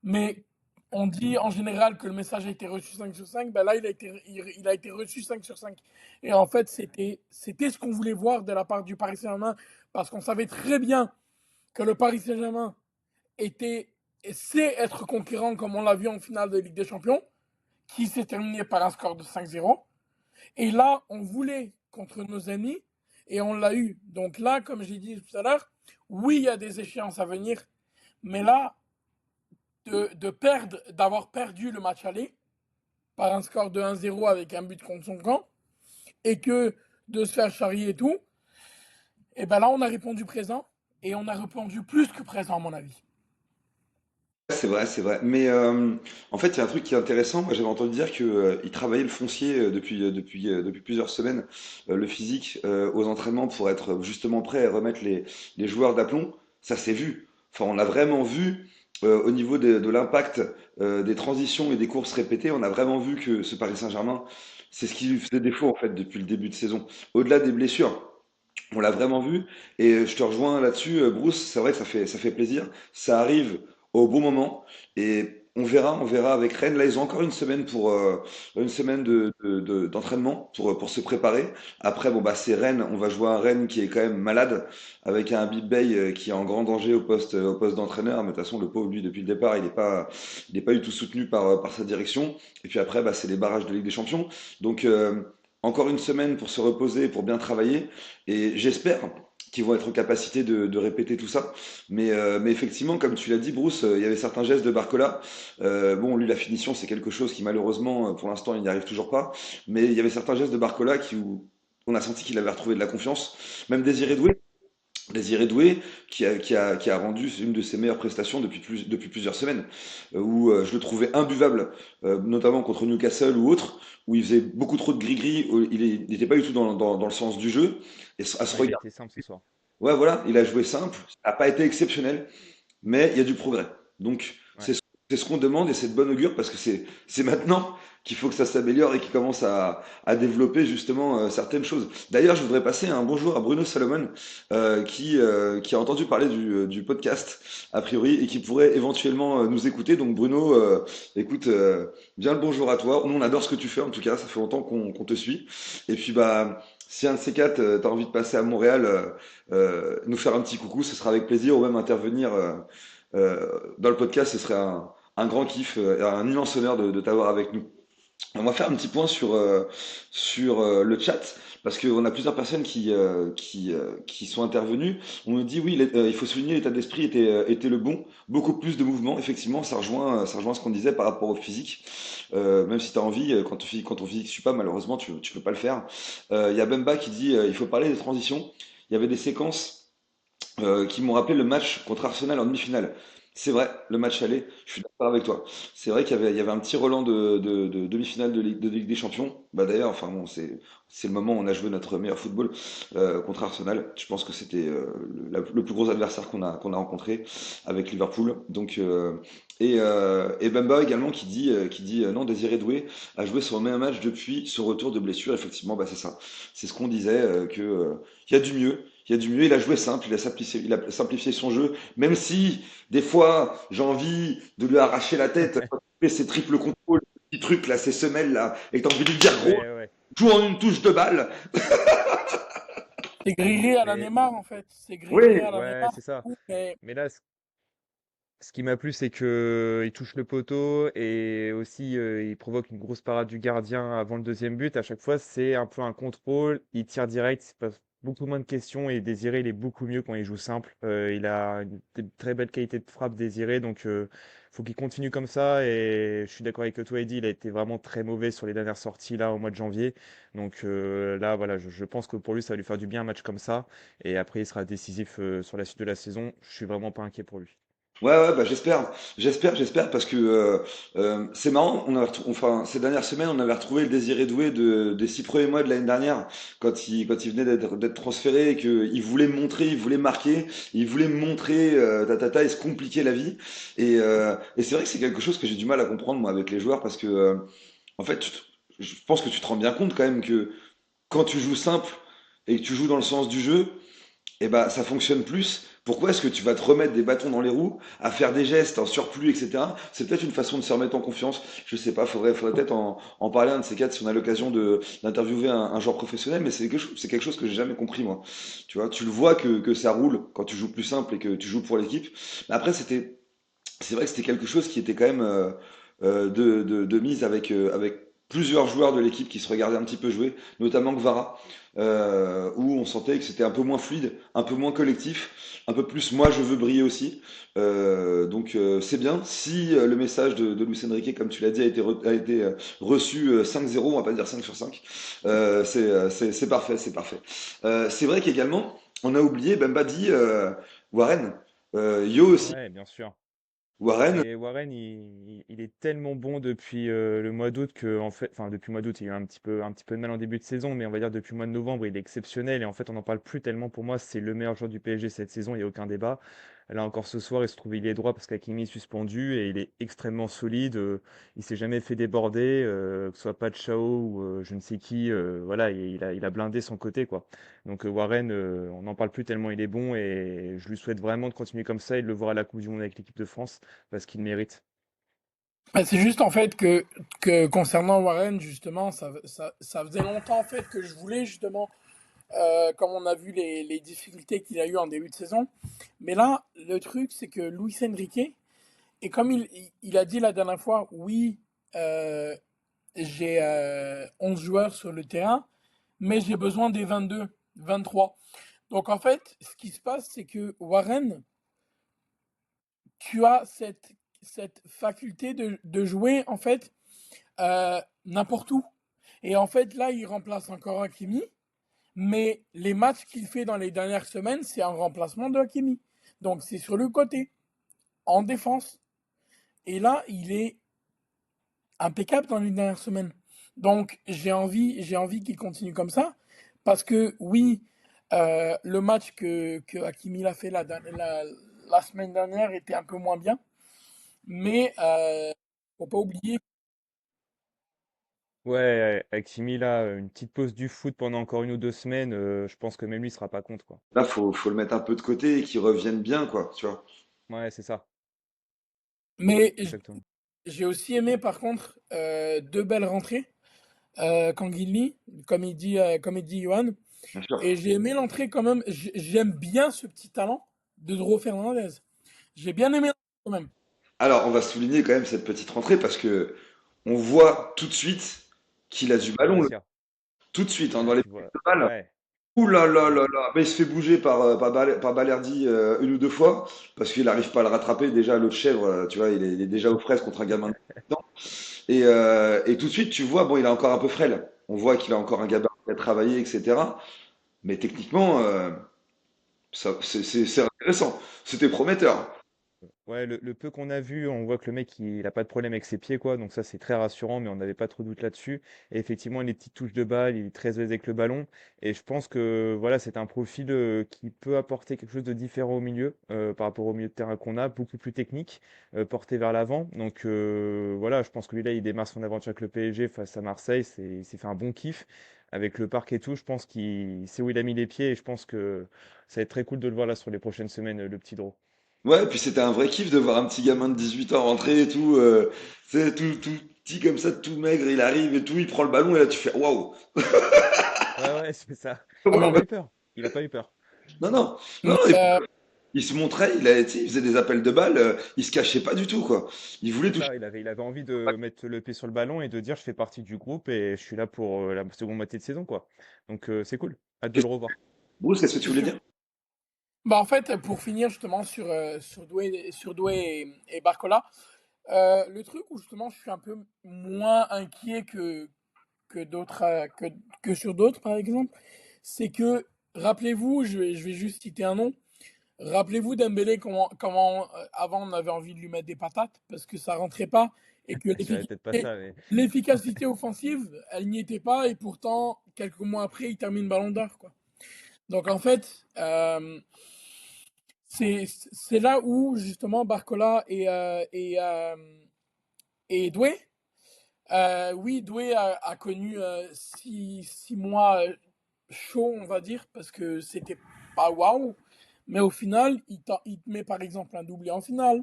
mais on dit en général que le message a été reçu 5 sur 5. Ben là, il a été reçu 5 sur 5. Et en fait, c'était ce qu'on voulait voir de la part du Paris Saint-Germain parce qu'on savait très bien que le Paris Saint-Germain était sait être conquérant comme on l'a vu en finale de Ligue des Champions, qui s'est terminé par un score de 5-0. Et là, on voulait contre nos ennemis et on l'a eu. Donc là, comme j'ai dit tout à l'heure, oui, il y a des échéances à venir, mais là, d'avoir perdu le match aller par un score de 1-0 avec un but contre son camp et que de se faire charrier et tout, et ben là, on a répondu présent et on a répondu plus que présent, à mon avis. C'est vrai, c'est vrai. Mais en fait, il y a un truc qui est intéressant. Moi, j'avais entendu dire que il travaillait le foncier depuis plusieurs semaines, le physique aux entraînements pour être justement prêt à remettre les joueurs d'aplomb. Ça s'est vu. Enfin, on a vraiment vu au niveau de l'impact des transitions et des courses répétées. On a vraiment vu que ce Paris Saint-Germain, c'est ce qui lui faisait défaut en fait depuis le début de saison. Au-delà des blessures. On l'a vraiment vu et je te rejoins là-dessus, Bruce. C'est vrai que ça fait plaisir. Ça arrive au bon moment et on verra avec Rennes. Là, ils ont encore une semaine d'entraînement pour se préparer. Après, bon bah c'est Rennes. On va jouer un Rennes qui est quand même malade avec un Big Bay qui est en grand danger au poste d'entraîneur. Mais de toute façon, le pauvre lui depuis le départ, il est pas du tout soutenu par sa direction. Et puis après, bah c'est les barrages de Ligue des Champions. Donc encore une semaine pour se reposer, pour bien travailler. Et j'espère qu'ils vont être en capacité de répéter tout ça. Mais effectivement, comme tu l'as dit, Bruce, il y avait certains gestes de Barcola. Bon, lui, la finition, c'est quelque chose qui malheureusement, pour l'instant, il n'y arrive toujours pas. Mais il y avait certains gestes de Barcola où on a senti qu'il avait retrouvé de la confiance. Même Désiré Doué, qui a rendu une de ses meilleures prestations depuis plusieurs semaines, où je le trouvais imbuvable, notamment contre Newcastle ou autre, où il faisait beaucoup trop de gris-gris, où il n'était pas du tout dans le sens du jeu. Et à se Ouais, il a regarder, été simple ce soir. ouais, voilà, il a joué simple, ça n'a pas été exceptionnel, mais il y a du progrès. Donc, Ouais. c'est ce qu'on demande et c'est de bonne augure parce que c'est maintenant qu'il faut que ça s'améliore et qu'il commence à développer justement certaines choses. D'ailleurs, je voudrais passer un bonjour à Bruno Salomon qui a entendu parler du podcast a priori et qui pourrait éventuellement nous écouter. Donc, Bruno, écoute, bien le bonjour à toi. Nous, on adore ce que tu fais en tout cas, ça fait longtemps qu'on te suit. Et puis, bah, si un de ces quatre, t'as envie de passer à Montréal, nous faire un petit coucou, ce sera avec plaisir, ou même intervenir dans le podcast, ce serait un grand kiff, un immense honneur de t'avoir avec nous. On va faire un petit point sur le chat parce qu'on a plusieurs personnes qui sont intervenues. On nous dit oui, il faut souligner l'état d'esprit était le bon, beaucoup plus de mouvement. Effectivement, ça rejoint ce qu'on disait par rapport au physique. Même si tu as envie, quand ton physique ne suit pas, malheureusement, tu peux pas le faire. Il y a Bemba qui dit il faut parler des transitions. Il y avait des séquences qui m'ont rappelé le match contre Arsenal en demi-finale. C'est vrai, le match aller, je suis d'accord avec toi. C'est vrai qu'il y avait un petit Roland de demi-finale de Ligue des Champions. Bah d'ailleurs, enfin bon, c'est le moment où on a joué notre meilleur football contre Arsenal. Je pense que c'était le plus gros adversaire qu'on a rencontré avec Liverpool. Donc et Bamba également qui dit non, Désiré Doué a joué son meilleur match depuis son retour de blessure. Effectivement, bah c'est ça. C'est ce qu'on disait que il y a du mieux. Il y a du mieux, il a joué simple, il a simplifié son jeu, même si des fois j'ai envie de lui arracher la tête quand il fait ses triples contrôles, ces petits trucs là, ces semelles là, et que t'as envie de lui dire gros, Ouais, ouais. joue en une touche de balle. C'est grillé à la Mais Neymar, en fait. C'est grillé Oui, à la ouais, Neymar. c'est ça. Mais Mais là, ce qui m'a plu, c'est que il touche le poteau et aussi il provoque une grosse parade du gardien avant le deuxième but. À chaque fois, c'est un peu un contrôle. Il tire direct, il se pose beaucoup moins de questions et Désiré, il est beaucoup mieux quand il joue simple. Il a une très belle qualité de frappe, Désiré, donc faut qu'il continue comme ça. Et je suis d'accord avec toi, Eddy, il a été vraiment très mauvais sur les dernières sorties là au mois de janvier. Donc là, voilà, je pense que pour lui, ça va lui faire du bien un match comme ça. Et après, il sera décisif sur la suite de la saison. Je suis vraiment pas inquiet pour lui. Ouais, bah j'espère parce que c'est marrant. Enfin, ces dernières semaines, on avait retrouvé le Désiré Doué des 6 premiers mois de l'année dernière, quand il venait d'être transféré, et qu'il voulait montrer, il voulait marquer, il voulait montrer, et se compliquer la vie. Et c'est vrai que c'est quelque chose que j'ai du mal à comprendre moi avec les joueurs parce que en fait, je pense que tu te rends bien compte quand même que quand tu joues simple et que tu joues dans le sens du jeu, eh ben, ça fonctionne plus. Pourquoi est-ce que tu vas te remettre des bâtons dans les roues, à faire des gestes en surplus, etc. C'est peut-être une façon de se remettre en confiance. Je sais pas, faudrait peut-être en parler un de ces quatre si on a l'occasion d'interviewer un joueur professionnel, mais c'est quelque chose que j'ai jamais compris, moi. Tu vois, tu le vois que ça roule quand tu joues plus simple et que tu joues pour l'équipe. Mais après, c'est vrai que c'était quelque chose qui était quand même de mise avec plusieurs joueurs de l'équipe qui se regardaient un petit peu jouer, notamment Gvara, où on sentait que c'était un peu moins fluide, un peu moins collectif, un peu plus moi je veux briller aussi. Donc c'est bien. Si le message de Luis Enrique, comme tu l'as dit, a été reçu 5-0, on va pas dire 5 sur 5, c'est parfait, c'est parfait. C'est vrai qu'également, on a oublié Bamba dit Warren. Yo aussi. Ouais, bien sûr. Warren, Mais Warren, il est tellement bon depuis le mois d'août que, en fait, enfin depuis le mois d'août, il y a eu un petit peu de mal en début de saison, mais on va dire depuis le mois de novembre, il est exceptionnel et en fait, on n'en parle plus tellement. Pour moi, c'est le meilleur joueur du PSG cette saison, il n'y a aucun débat. Là encore ce soir, il se trouve il est droit parce qu'Hakimi est suspendu et il est extrêmement solide. Il s'est jamais fait déborder, que ce soit Pachao ou je ne sais qui. Voilà, il a blindé son côté quoi. Donc Warren, on n'en parle plus tellement il est bon et je lui souhaite vraiment de continuer comme ça et de le voir à la Coupe du Monde avec l'équipe de France parce qu'il mérite. Bah, c'est juste en fait que concernant Warren, justement, ça faisait longtemps en fait que je voulais justement, comme on a vu les difficultés qu'il a eu en début de saison. Mais là, le truc, c'est que Luis Enrique, et comme il a dit la dernière fois, oui, euh, j'ai 11 joueurs sur le terrain, mais j'ai besoin des 22, 23. Donc en fait, ce qui se passe, c'est que Warren, tu as cette faculté de jouer en fait n'importe où. Et en fait, là, il remplace encore Hakimi, mais les matchs qu'il fait dans les dernières semaines, c'est un remplacement de Hakimi. Donc c'est sur le côté, en défense. Et là, il est impeccable dans les dernières semaines. Donc j'ai envie qu'il continue comme ça, parce que oui, le match que Hakimi a fait la semaine dernière était un peu moins bien, mais faut pas oublier. Ouais, Hakimi là, une petite pause du foot pendant encore une ou 2 semaines, je pense que même lui sera pas contre quoi. là, faut le mettre un peu de côté et qu'il revienne bien, quoi, tu vois. Ouais, c'est ça, Mais exactement. j'ai aussi aimé par contre deux belles rentrées. Kanguinli, comme il dit Johan. Bien sûr. Et j'ai aimé l'entrée quand même. J'aime bien ce petit talent de Dro Fernandez. J'ai bien aimé quand même. Alors, on va souligner quand même cette petite rentrée parce que on voit tout de suite qu'il a du Il ballon, respire. tout de suite, hein, Ouais, dans les tu prises vois. de balle. Ouais. Ouh là là Ouais. là là, mais il se fait bouger par Balerdi une ou deux fois parce qu'il n'arrive pas à le rattraper. Déjà, l'autre chèvre, tu vois, il est déjà aux fraises contre un gamin de 18 ans. Et tout de suite, tu vois, bon, il est encore un peu frêle. On voit qu'il a encore un gabarit à travailler, etc. Mais techniquement, c'est intéressant. C'était prometteur. Ouais, le peu qu'on a vu, on voit que le mec, il a pas de problème avec ses pieds, quoi. Donc ça, c'est très rassurant, mais on n'avait pas trop de doute là-dessus. Et effectivement, les petites touches de balle, il est très à l'aise avec le ballon. Et je pense que voilà, c'est un profil qui peut apporter quelque chose de différent au milieu par rapport au milieu de terrain qu'on a, beaucoup plus technique, porté vers l'avant. Donc voilà, je pense que lui là, il démarre son aventure avec le PSG face à Marseille. Il s'est fait un bon kiff avec le parc et tout. Je pense qu'il sait où il a mis les pieds et je pense que ça va être très cool de le voir là sur les prochaines semaines, le petit Draw. Ouais, puis c'était un vrai kiff de voir un petit gamin de 18 ans rentrer et tout, c'est tout petit comme ça, tout maigre, il arrive et tout, il prend le ballon et là tu fais waouh! Ouais, ouais, c'est ça. Ah, Mais il a mais, pas eu peur. Il a pas eu peur. Non, non, non, mais, non, il se montrait, tu sais, il faisait des appels de balles, il se cachait pas du tout, quoi. Il voulait C'est toucher. ça, il avait envie de mettre le pied sur le ballon et de dire je fais partie du groupe et je suis là pour la seconde moitié de saison, quoi. Donc c'est cool. Hâte de le revoir. Bruce, qu'est-ce que tu c'est voulais sûr. dire? Bah, en fait, pour finir justement sur Doué et Barcola, le truc où justement je suis un peu moins inquiet que d'autres, que sur d'autres par exemple, c'est que, rappelez-vous, je vais juste citer un nom, Rappelez-vous Dembélé, comment avant on avait envie de lui mettre des patates parce que ça rentrait pas et que Je dirais peut-être pas ça, mais l'efficacité offensive, elle n'y était pas et pourtant, quelques mois après, il termine Ballon d'Or, quoi. Donc en fait, c'est là où justement Barcola et Doué. Oui, Doué a connu 6 mois chauds, on va dire, parce que c'était pas waouh. Mais au final, il te met par exemple un doublé en finale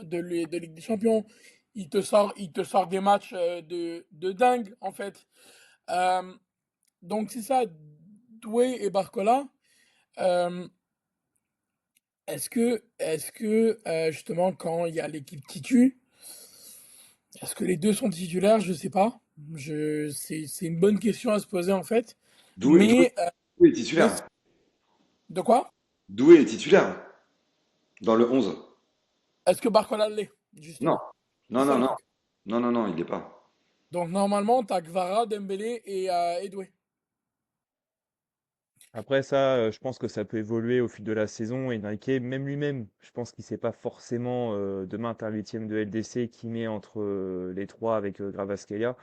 de Ligue des Champions. Il te sort des matchs de dingue, en fait. Euh, donc c'est ça, Doué et Barcola. euh, est-ce que justement, quand il y a l'équipe est-ce que les deux sont titulaires? Je sais pas. C'est une bonne question à se poser en fait. Doué, Doué, Mais Doué est mais titulaire. de quoi? Doué est titulaire dans le 11. Est-ce que Barcola l'est, Non, justement? C'est non, ça non, le non, truc. non, non, non, il n'est pas. Donc normalement, t'as Kvara, Dembélé et Doué. après ça, je pense que ça peut évoluer au fil de la saison. Et Enrique, même lui-même, je pense qu'il sait pas forcément demain t'as un huitième de LDC qui met entre les trois avec Gravasquelia.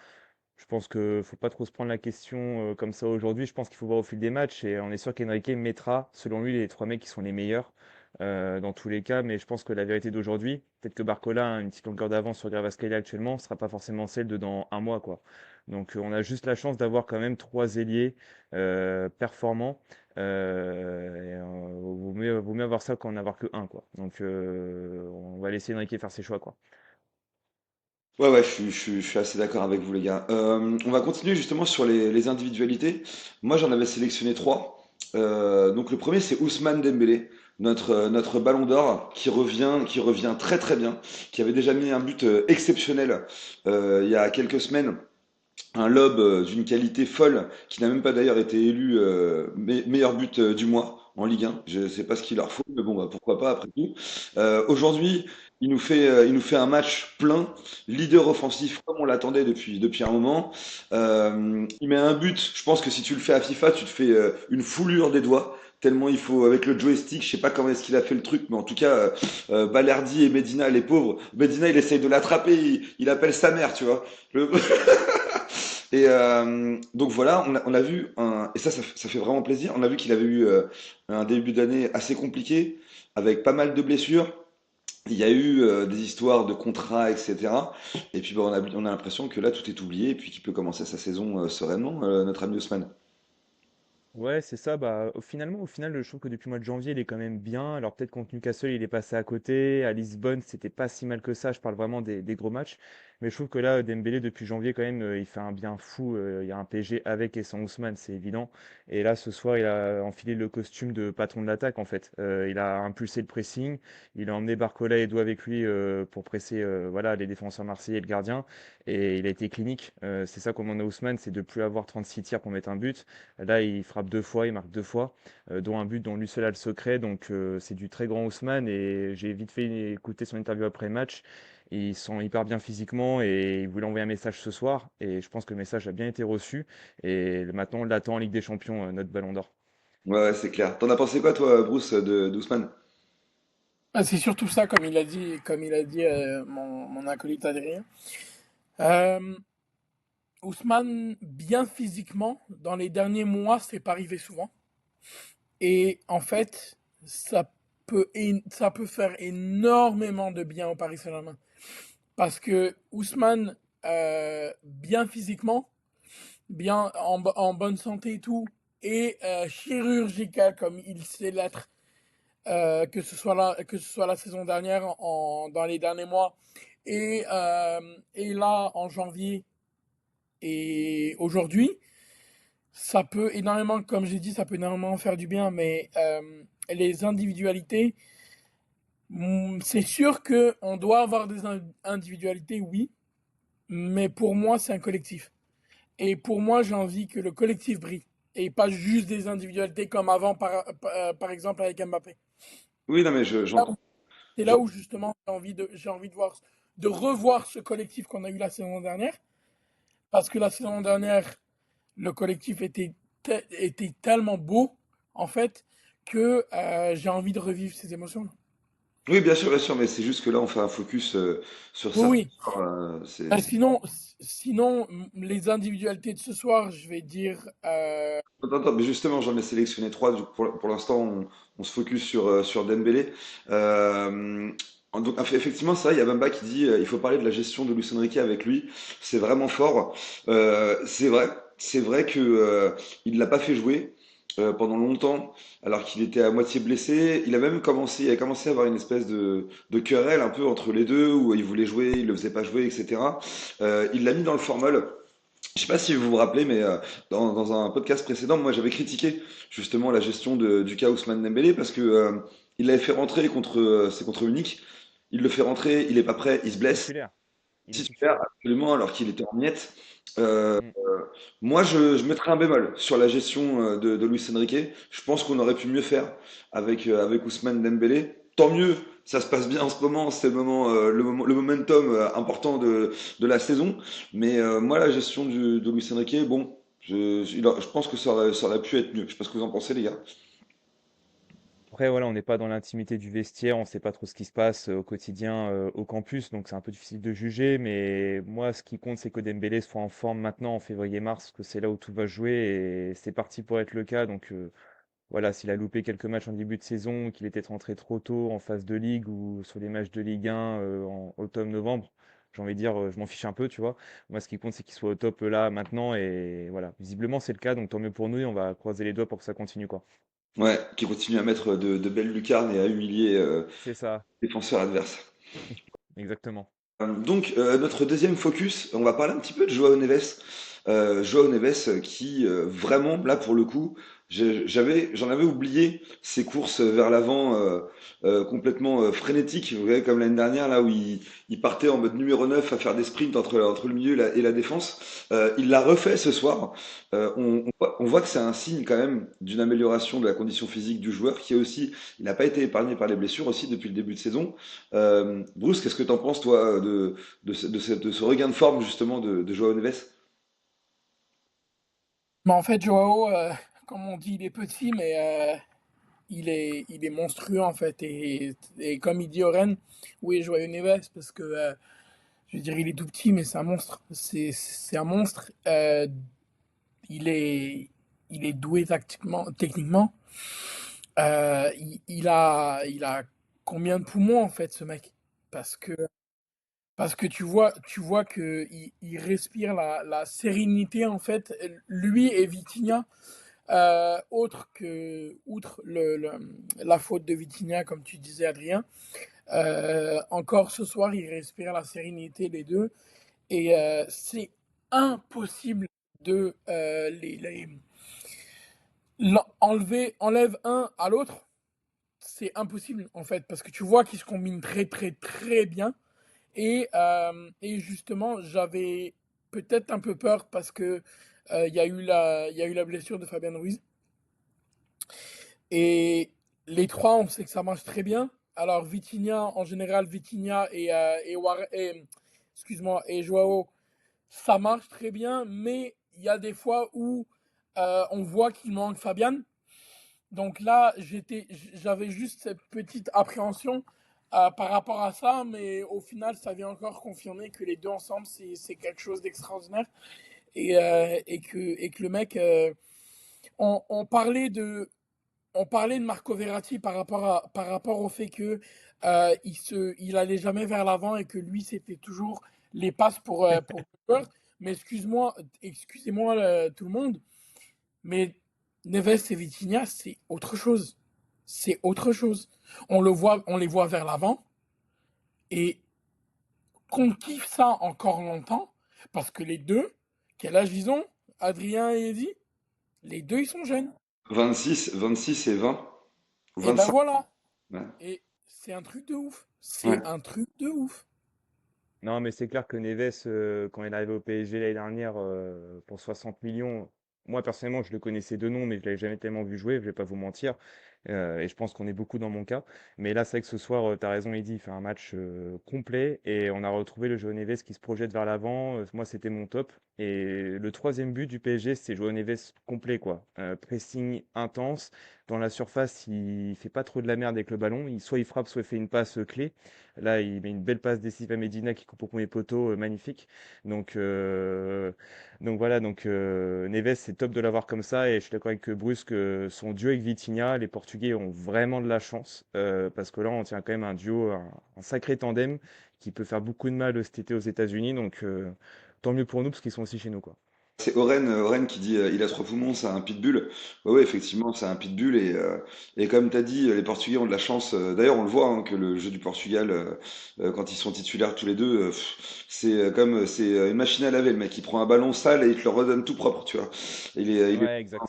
Je pense que faut pas trop se prendre la question comme ça aujourd'hui. Je pense qu'il faut voir au fil des matchs et on est sûr qu'Enrique mettra, selon lui, les trois mecs qui sont les meilleurs dans tous les cas. Mais je pense que la vérité d'aujourd'hui, peut-être que Barcola a une petite longueur d'avance sur Gravasquelia actuellement, ne sera pas forcément celle de dans un mois, quoi. Donc on a juste la chance d'avoir quand même trois ailiers performants. Vaut mieux avoir ça qu'en avoir que un, quoi. Donc on va laisser Enrique faire ses choix, quoi. Ouais, ouais, je suis assez d'accord avec vous, les gars. On va continuer justement sur les individualités. Moi, j'en avais sélectionné trois. Donc, le premier, c'est Ousmane Dembélé, notre Ballon d'Or, qui revient très très bien, qui avait déjà mis un but exceptionnel il y a quelques semaines, un lob d'une qualité folle, qui n'a même pas d'ailleurs été élu meilleur but du mois en Ligue 1. Je ne sais pas ce qu'il leur faut, mais bon, bah, pourquoi pas après tout. Aujourd'hui, il nous fait un match plein, leader offensif comme on l'attendait depuis un moment. Il met un but. Je pense que si tu le fais à FIFA, tu te fais une foulure des doigts. Tellement il faut, avec le joystick, je sais pas comment est-ce qu'il a fait le truc, mais en tout cas, Balerdi et Medina, les pauvres. Medina, il essaye de l'attraper, il appelle sa mère, tu vois. Le- Et donc voilà, on a vu et ça fait vraiment plaisir. On a vu qu'il avait eu un début d'année assez compliqué, avec pas mal de blessures. Il y a eu des histoires de contrats, etc. Et puis bah, on a l'impression que là tout est oublié et puis qu'il peut commencer sa saison sereinement, notre ami Ousmane. Ouais, c'est ça. Bah, finalement, au final, je trouve que depuis le mois de janvier, il est quand même bien. Alors peut-être contre Newcastle, il est passé à côté. À Lisbonne, c'était pas si mal que ça. Je parle vraiment des gros matchs. Mais je trouve que là, Dembélé, depuis janvier, quand même, il fait un bien fou. Il y a un PSG avec et sans Ousmane, c'est évident. Et là, ce soir, il a enfilé le costume de patron de l'attaque, en fait. Il a impulsé le pressing. Il a emmené Barcola et Edo avec lui pour presser voilà, les défenseurs marseillais et le gardien. Et il a été clinique. C'est ça qu'on demande à Ousmane, c'est de plus avoir 36 tirs pour mettre un but. Là, il frappe deux fois, il marque deux fois, dont un but dont lui seul a le secret. Donc, c'est du très grand Ousmane. Et j'ai vite fait écouter son interview après le match. Ils sont hyper bien physiquement et il voulait envoyer un message ce soir. Et je pense que le message a bien été reçu. Et maintenant, on l'attend en Ligue des Champions, notre ballon d'or. Ouais, ouais, c'est clair. T'en as pensé quoi, toi, Bruce, d'Ousmane? Ah, c'est surtout ça, comme il a dit mon acolyte Adrien. Euh, Ousmane, bien physiquement, dans les derniers mois, c'est pas arrivé souvent. Et en fait, ça peut faire énormément de bien au Paris Saint-Germain. Parce que Ousmane, bien physiquement, bien en bonne santé et tout, et chirurgical comme il sait l'être, que ce soit la saison dernière, dans les derniers mois, et là, en janvier et aujourd'hui, ça peut énormément, comme j'ai dit, ça peut énormément faire du bien, mais les individualités, c'est sûr qu'on doit avoir des individualités, oui, mais pour moi, c'est un collectif. Et pour moi, j'ai envie que le collectif brille, et pas juste des individualités comme avant, par exemple avec Mbappé. Oui, non, mais Là où- j'entends. C'est là où justement j'ai envie de revoir ce collectif qu'on a eu la saison dernière, parce que la saison dernière, le collectif était tellement beau, en fait, que j'ai envie de revivre ces émotions. Oui, bien sûr, mais c'est juste que là, on fait un focus sur Oui, certains oui. joueurs, c'est... Sinon, les individualités de ce soir, je vais dire. Attends, mais justement, j'en ai sélectionné trois. Pour l'instant, on se focus sur Dembélé. Donc, effectivement, c'est vrai, il y a Bamba qui dit il faut parler de la gestion de Luis Enrique avec lui. C'est vraiment fort. C'est vrai que il l'a pas fait jouer pendant longtemps, alors qu'il était à moitié blessé. Il a commencé à avoir une espèce de querelle un peu entre les deux, où il voulait jouer, il le faisait pas jouer, etc. Il l'a mis dans le formol. Je sais pas si vous vous rappelez, mais dans un podcast précédent, moi j'avais critiqué justement la gestion du cas Ousmane Dembélé parce que il l'avait fait rentrer c'est contre Munich. Il le fait rentrer, il est pas prêt, il se blesse, Titulaire. Il est titulaire titulaire. absolument alors qu'il était en miettes. Euh, Mm. Moi je mettrais un bémol sur la gestion de Luis Enrique. Je pense qu'on aurait pu mieux faire avec Ousmane Dembélé. Tant mieux, ça se passe bien en ce moment, c'est le momentum important de la saison. Mais moi la gestion de Luis Enrique, bon, je pense que ça aurait pu être mieux. Je sais pas ce que vous en pensez les gars. Après, voilà, on n'est pas dans l'intimité du vestiaire, on ne sait pas trop ce qui se passe au quotidien au campus, donc c'est un peu difficile de juger. Mais moi, ce qui compte, c'est que Dembélé soit en forme maintenant en février-mars, parce que c'est là où tout va jouer et c'est parti pour être le cas. Donc voilà, s'il a loupé quelques matchs en début de saison, qu'il était rentré trop tôt en phase de ligue ou sur les matchs de Ligue 1 en octobre-novembre, j'ai envie de dire, je m'en fiche un peu, tu vois. Moi, ce qui compte, c'est qu'il soit au top là maintenant et voilà. Visiblement, c'est le cas, donc tant mieux pour nous et on va croiser les doigts pour que ça continue, quoi. Ouais, qui continue à mettre de belles lucarnes et à humilier C'est ça, les défenseurs adverses. exactement. Donc, notre deuxième focus, on va parler un petit peu de Joao Neves. Joao Neves qui, vraiment, là, pour le coup, j'en avais oublié ses courses vers l'avant complètement frénétiques. Vous voyez, comme l'année dernière, là où il partait en mode numéro 9 à faire des sprints entre le milieu et la défense. Il l'a refait ce soir. On voit que c'est un signe quand même d'une amélioration de la condition physique du joueur qui est aussi, il n'a pas été épargné par les blessures aussi depuis le début de saison. Bruce, qu'est-ce que tu en penses, toi, de ce regain de forme, justement, de Joao Neves? Mais en fait, Joao, comme on dit, il est petit, mais il est monstrueux en fait. Et comme il dit Oren, oui, Joao Neves, parce que je veux dire, il est tout petit, mais c'est un monstre. C'est un monstre. Il est, il est doué tactiquement, techniquement. Il a combien de poumons en fait, ce mec? Parce que, parce que tu vois que il respire la sérénité en fait. Lui et Vitinha, outre la faute de Vitinha, comme tu disais, Adrien, encore ce soir, ils respirent la sérénité, les deux. Et c'est impossible de enlève un à l'autre. C'est impossible, en fait, parce que tu vois qu'ils se combinent très, très, très bien. Et justement, j'avais peut-être un peu peur parce que il y a eu la blessure de Fabien Ruiz. Et les trois, on sait que ça marche très bien. Alors, Vitinha, en général, Vitinha excuse-moi, et Joao, ça marche très bien, mais il y a des fois où on voit qu'il manque Fabian. Donc là, j'avais juste cette petite appréhension par rapport à ça, mais au final, ça vient encore confirmer que les deux ensemble, c'est quelque chose d'extraordinaire et que le mec, on, on parlait de, on parlait de Marco Verratti par rapport au fait que il allait jamais vers l'avant et que lui, c'était toujours les passes pour le joueur. Mais excusez-moi tout le monde, mais Neves et Vitinha, c'est autre chose. C'est autre chose. On les voit vers l'avant et qu'on kiffe ça encore longtemps parce que les deux, quel âge ils ont, Adrien et Eddy? Les deux, ils sont jeunes. 26 et 20, ou Et ben 25. voilà. Ouais. Et c'est un truc de ouf. Ouais. C'est un truc de ouf. Non, mais c'est clair que Neves, quand il est arrivé au PSG l'année dernière pour 60 millions, moi personnellement, je le connaissais de nom, mais je l'avais jamais tellement vu jouer, je vais pas vous mentir. Et je pense qu'on est beaucoup dans mon cas. Mais là, c'est vrai que ce soir, tu as raison, Eddy, il fait un match complet et on a retrouvé le João Neves qui se projette vers l'avant. Moi, c'était mon top. Et le troisième but du PSG, c'est João Neves complet, quoi. Pressing intense. Dans la surface, il fait pas trop de la merde avec le ballon. Soit il frappe, soit il fait une passe clé. Là, il met une belle passe décisive à Medina qui coupe au premier poteau, magnifique. Donc, euh, donc voilà, Neves, c'est top de l'avoir comme ça. Et je suis d'accord avec Bruce que son duo avec Vitinha, les Portugais ont vraiment de la chance. Parce que là, on tient quand même un duo, un sacré tandem qui peut faire beaucoup de mal cet été aux États-Unis. Tant mieux pour nous parce qu'ils sont aussi chez nous, quoi. C'est Oren qui dit il a trois poumons, c'est un pitbull. Ouais, ouais, effectivement, c'est un pitbull. Et comme tu as dit, les Portugais ont de la chance. D'ailleurs, on le voit hein, que le jeu du Portugal, quand ils sont titulaires tous les deux, c'est une machine à laver. Le mec, il prend un ballon sale et il te le redonne tout propre, tu vois. Ouais, exact.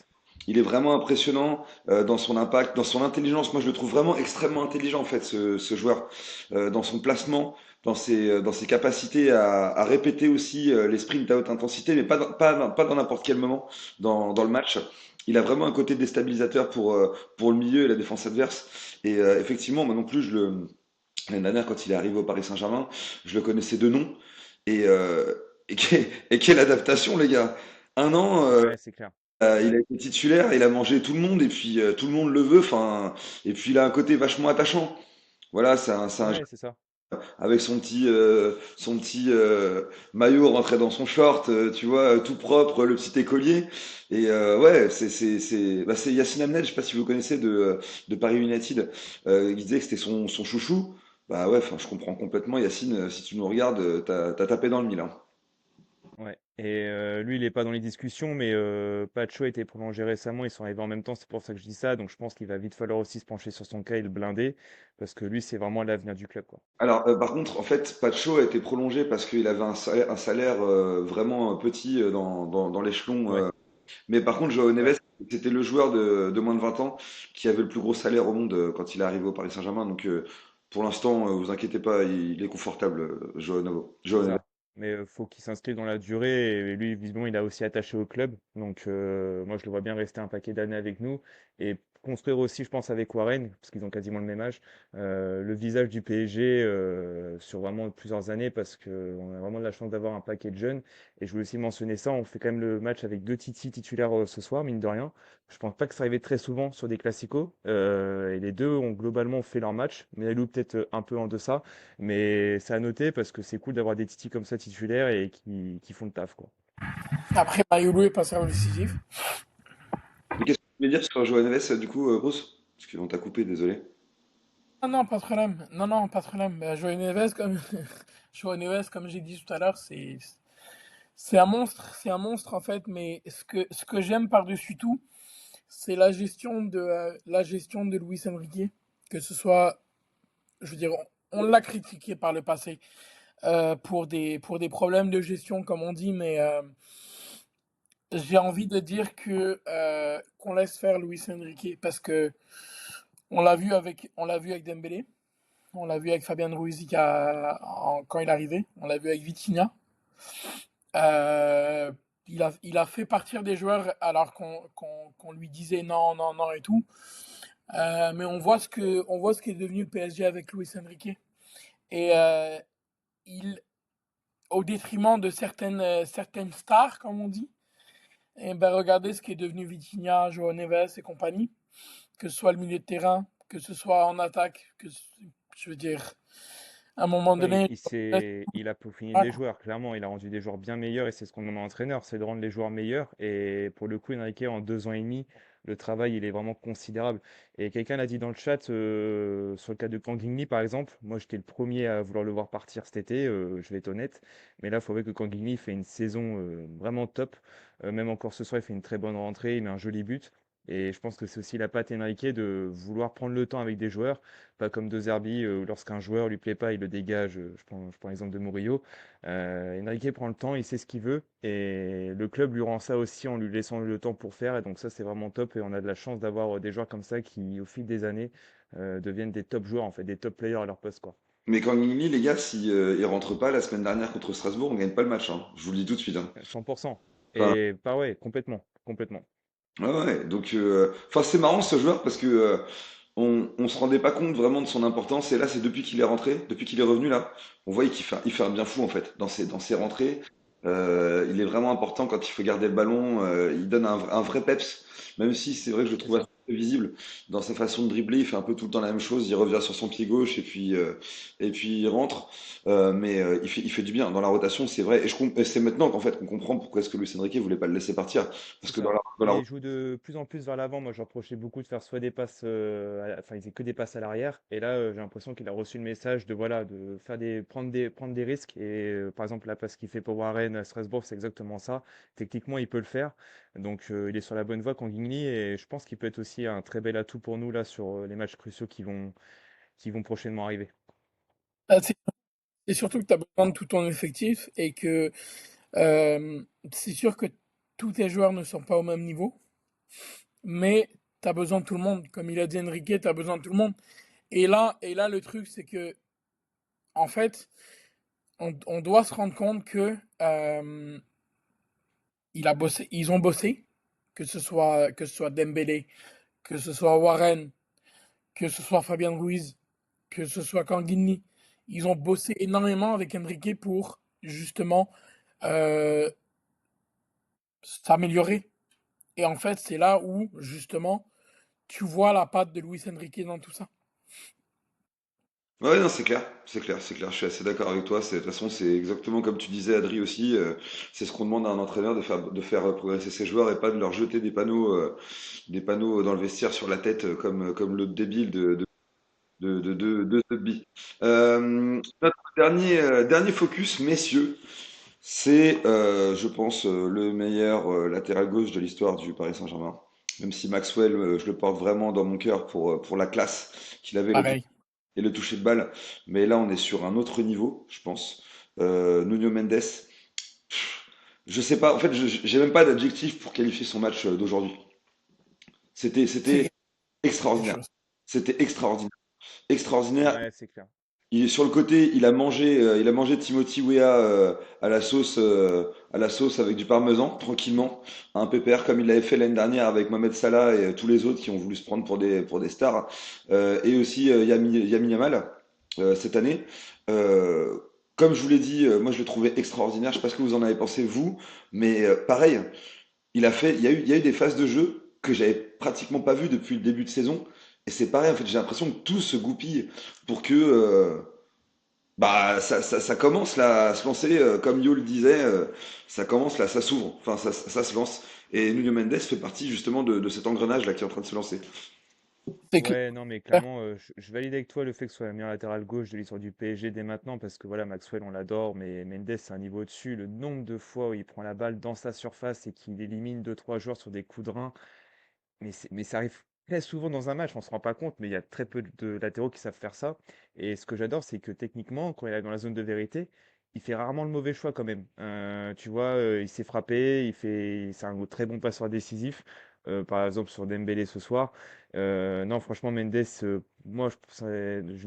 Il est vraiment impressionnant dans son impact, dans son intelligence. Moi, je le trouve vraiment extrêmement intelligent, en fait, ce joueur, dans son placement, dans ses capacités à répéter aussi les sprints à haute intensité, mais pas dans n'importe quel moment dans le match. Il a vraiment un côté déstabilisateur pour le milieu et la défense adverse. Et effectivement, moi non plus, l'année dernière, quand il est arrivé au Paris Saint-Germain, je le connaissais de nom. Et, euh, et quelle adaptation, les gars! Un an, Ouais, c'est clair. il a été titulaire, il a mangé tout le monde et puis tout le monde le veut. Enfin, et puis il a un côté vachement attachant. Voilà, c'est un Ouais, joueur c'est ça. avec son petit maillot rentré dans son short, tu vois, tout propre, le petit écolier. Et ouais, c'est Yacine Amnel, je sais pas si vous connaissez de Paris United, il disait que c'était son chouchou. Bah ouais, enfin, je comprends complètement, Yacine, si tu nous regardes, t'as tapé dans le mille, hein. Ouais. Et lui, il est pas dans les discussions, mais Pacho a été prolongé récemment. Ils sont arrivés en même temps, c'est pour ça que je dis ça. Donc je pense qu'il va vite falloir aussi se pencher sur son cas et le blinder, parce que lui, c'est vraiment l'avenir du club, quoi. Alors, par contre, en fait, Pacho a été prolongé parce qu'il avait un salaire vraiment petit dans l'échelon. Ouais, Mais par contre, Joao ouais. Neves, c'était le joueur de moins de 20 ans qui avait le plus gros salaire au monde quand il est arrivé au Paris Saint-Germain. Donc, pour l'instant, vous inquiétez pas, il est confortable, C'est Joao Neves. ça. Mais faut qu'il s'inscrive dans la durée. Et lui, visiblement, il a aussi attaché au club. Moi, je le vois bien rester un paquet d'années avec nous et construire aussi, je pense, avec Warren, parce qu'ils ont quasiment le même âge, le visage du PSG sur vraiment plusieurs années, parce qu'on a vraiment de la chance d'avoir un paquet de jeunes. Et je voulais aussi mentionner ça. On fait quand même le match avec deux Titi titulaires ce soir, mine de rien. Je pense pas que ça arrivait très souvent sur des classicos. Et les deux ont globalement fait leur match. Mais Alou peut-être un peu en deçà. Mais c'est à noter parce que c'est cool d'avoir des titis comme ça titulaires et qui font le taf, quoi. Après, Mayoulou est passé décisif. Et qu'est-ce que tu voulais dire sur Joao Neves, du coup, Bruce? Parce qu'on t'a coupé, désolé. Non, non, pas de problème. Non, non, pas de problème. Joao Neves, comme, Joao Neves, comme j'ai dit tout à l'heure, c'est un monstre. C'est un monstre, en fait. Mais ce que j'aime par-dessus tout, c'est la gestion de Luis Enrique. Que ce soit, je veux dire, on l'a critiqué par le passé pour des problèmes de gestion, comme on dit, mais j'ai envie de dire qu'on laisse faire Luis Enrique parce que on l'a vu avec Dembélé, on l'a vu avec Fabien Ruiz quand il est arrivé, on l'a vu avec Vitinha. Euh, il a fait partir des joueurs alors qu'on lui disait non, non, non et tout. Mais on voit ce qu'est devenu le PSG avec Luis Enrique. Et il, au détriment de certaines stars, comme on dit, et ben regardez ce qui est devenu Vitinha, Joao Neves et compagnie, que ce soit le milieu de terrain, que ce soit en attaque, je veux dire, à un moment Ouais, donné, il a peaufiné ah, des joueurs, clairement. Il a rendu des joueurs bien meilleurs et c'est ce qu'on demande à un entraîneur, c'est de rendre les joueurs meilleurs. Et pour le coup, Enrique, en 2 ans et demi, le travail, il est vraiment considérable. Et quelqu'un l'a dit dans le chat, sur le cas de Kanglingli, par exemple. Moi, j'étais le premier à vouloir le voir partir cet été, je vais être honnête. Mais là, il faut voir que Kanglingli fait une saison vraiment top. Même encore ce soir, il fait une très bonne rentrée, il met un joli but. Et je pense que c'est aussi la patte Enrique de vouloir prendre le temps avec des joueurs. Pas comme De Zerbi, où lorsqu'un joueur lui plaît pas, il le dégage. Je prends l'exemple de Murillo. Enrique prend le temps, il sait ce qu'il veut. Et le club lui rend ça aussi en lui laissant le temps pour faire. Et donc ça, c'est vraiment top. Et on a de la chance d'avoir des joueurs comme ça qui, au fil des années, deviennent des top joueurs, en fait, des top players à leur poste, quoi. Mais quand Mimi, les gars, si il rentre pas la semaine dernière contre Strasbourg, on gagne pas le match, hein. Je vous le dis tout de suite, hein. 100%. Enfin, Et pas ouais, complètement, complètement. Ouais, ouais. Donc, enfin, c'est marrant ce joueur parce que on se rendait pas compte vraiment de son importance. Et là, c'est depuis qu'il est rentré, depuis qu'il est revenu là, on voit il fait un bien fou en fait dans ses rentrées. Il est vraiment important quand il faut garder le ballon. Il donne un vrai peps, même si c'est vrai que je le C'est trouve assez ça. visible dans sa façon de dribbler. Il fait un peu tout le temps la même chose. Il revient sur son pied gauche et puis il rentre. Mais il fait du bien dans la rotation, c'est vrai. Et c'est maintenant qu'en fait qu'on comprend pourquoi est-ce que Luis Enrique voulait pas le laisser partir, parce C'est que ça. dans la Mais il joue de plus en plus vers l'avant. Moi, je reprochais beaucoup de faire soit des passes, enfin, il faisait que des passes à l'arrière. Et là, j'ai l'impression qu'il a reçu le message de voilà, de faire prendre des risques. Et par exemple, la passe qu'il fait pour Warren à Strasbourg, c'est exactement ça. Techniquement, il peut le faire. Donc, il est sur la bonne voie, Kanguinli. Et je pense qu'il peut être aussi un très bel atout pour nous là sur les matchs cruciaux qui vont prochainement arriver. Ah, c'est surtout que tu as besoin de tout ton effectif et que c'est sûr que tous tes joueurs ne sont pas au même niveau, mais tu as besoin de tout le monde. Comme il a dit Enrique, tu as besoin de tout le monde. Et là, le truc, c'est que, en fait, on doit se rendre compte que ils ont bossé, que ce soit Dembélé, que ce soit Warren, que ce soit Fabien Ruiz, que ce soit Kanguini. Ils ont bossé énormément avec Enrique pour justement euh, s'améliorer. Et en fait, c'est là où justement tu vois la patte de Luis Enrique dans tout ça. Ouais, non, c'est clair, c'est clair, c'est clair. Je suis assez d'accord avec toi. De toute façon, c'est exactement comme tu disais, Adri aussi. C'est ce qu'on demande à un entraîneur de faire progresser ses joueurs et pas de leur jeter des panneaux dans le vestiaire sur la tête comme l'autre débile de Zogby. Notre dernier focus, messieurs, c'est, je pense, le meilleur latéral gauche de l'histoire du Paris Saint-Germain. Même si Maxwell, je le porte vraiment dans mon cœur pour la classe qu'il avait Pareil. et le toucher de balle. Mais là, on est sur un autre niveau, je pense. Nuno Mendes, je sais pas, en fait, j'ai même pas d'adjectif pour qualifier son match d'aujourd'hui. C'est C'était quelque extraordinaire. chose. C'était extraordinaire. Extraordinaire. Ouais, c'est clair. Il est sur le côté, il a mangé Timothy Weah à la sauce avec du parmesan, tranquillement, un pépère comme il l'avait fait l'année dernière avec Mohamed Salah et tous les autres qui ont voulu se prendre pour des stars, et aussi Yamin Yamal cette année. Euh, Comme je vous l'ai dit, moi je le trouvais extraordinaire. Je sais pas ce que vous en avez pensé vous, mais pareil, il y a eu des phases de jeu que j'avais pratiquement pas vues depuis le début de saison. Et c'est pareil, en fait, j'ai l'impression que tout se goupille pour que ça commence là à se lancer, comme Yo le disait, ça commence là, ça s'ouvre, enfin ça se lance. Et Nuno Mendes fait partie justement de cet engrenage là qui est en train de se lancer. C'est clair. Ouais, non, mais clairement, je valide avec toi le fait que ce soit la meilleure latérale gauche de l'histoire du PSG dès maintenant, parce que voilà, Maxwell, on l'adore, mais Mendes, c'est un niveau au-dessus. Le nombre de fois où il prend la balle dans sa surface et qu'il élimine deux trois joueurs sur des coups de rein, mais ça arrive très souvent dans un match, on se rend pas compte, mais il y a très peu de latéraux qui savent faire ça. Et ce que j'adore, c'est que techniquement, quand il est dans la zone de vérité, il fait rarement le mauvais choix quand même. Tu vois, il s'est frappé, c'est un très bon passeur décisif. Par exemple sur Dembélé ce soir. Non, franchement, Mendes, moi je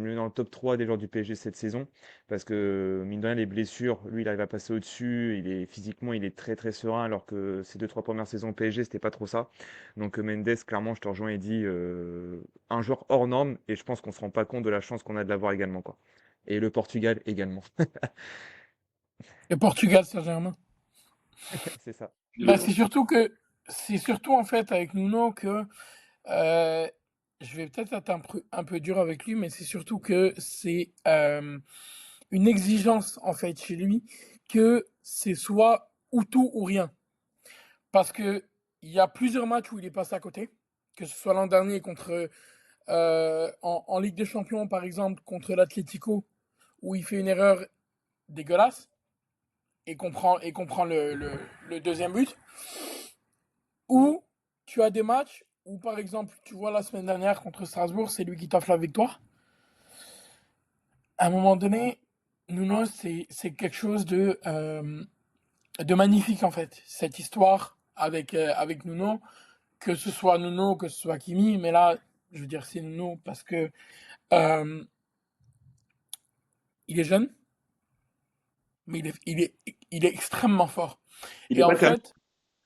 me mets dans le top 3 des joueurs du PSG cette saison. Parce que mine de rien, les blessures, lui, il arrive à passer au-dessus. Physiquement, il est très très serein, alors que ces deux, trois premières saisons au PSG, c'était pas trop ça. Donc Mendes, clairement, je te rejoins et dit un joueur hors norme et je pense qu'on se rend pas compte de la chance qu'on a de l'avoir également quoi. Et le Portugal également. Le Portugal, Saint-Germain. Et C'est ça. Bah, c'est surtout en fait avec Nuno que euh, je vais peut-être être un peu dur avec lui, mais c'est surtout que c'est une exigence en fait chez lui que c'est soit ou tout ou rien. Parce que il y a plusieurs matchs où il est passé à côté, que ce soit l'an dernier en Ligue des Champions par exemple contre l'Atlético, où il fait une erreur dégueulasse et comprend le deuxième but. Ou tu as des matchs où, par exemple, tu vois la semaine dernière contre Strasbourg, c'est lui qui t'offre la victoire. À un moment donné, Nuno, c'est quelque chose de magnifique, en fait. Cette histoire avec Nuno, que ce soit Nuno, que ce soit Kimi, mais là, je veux dire, c'est Nuno parce que euh, il est jeune, mais il est extrêmement fort. il Et est en pas terminé. fait,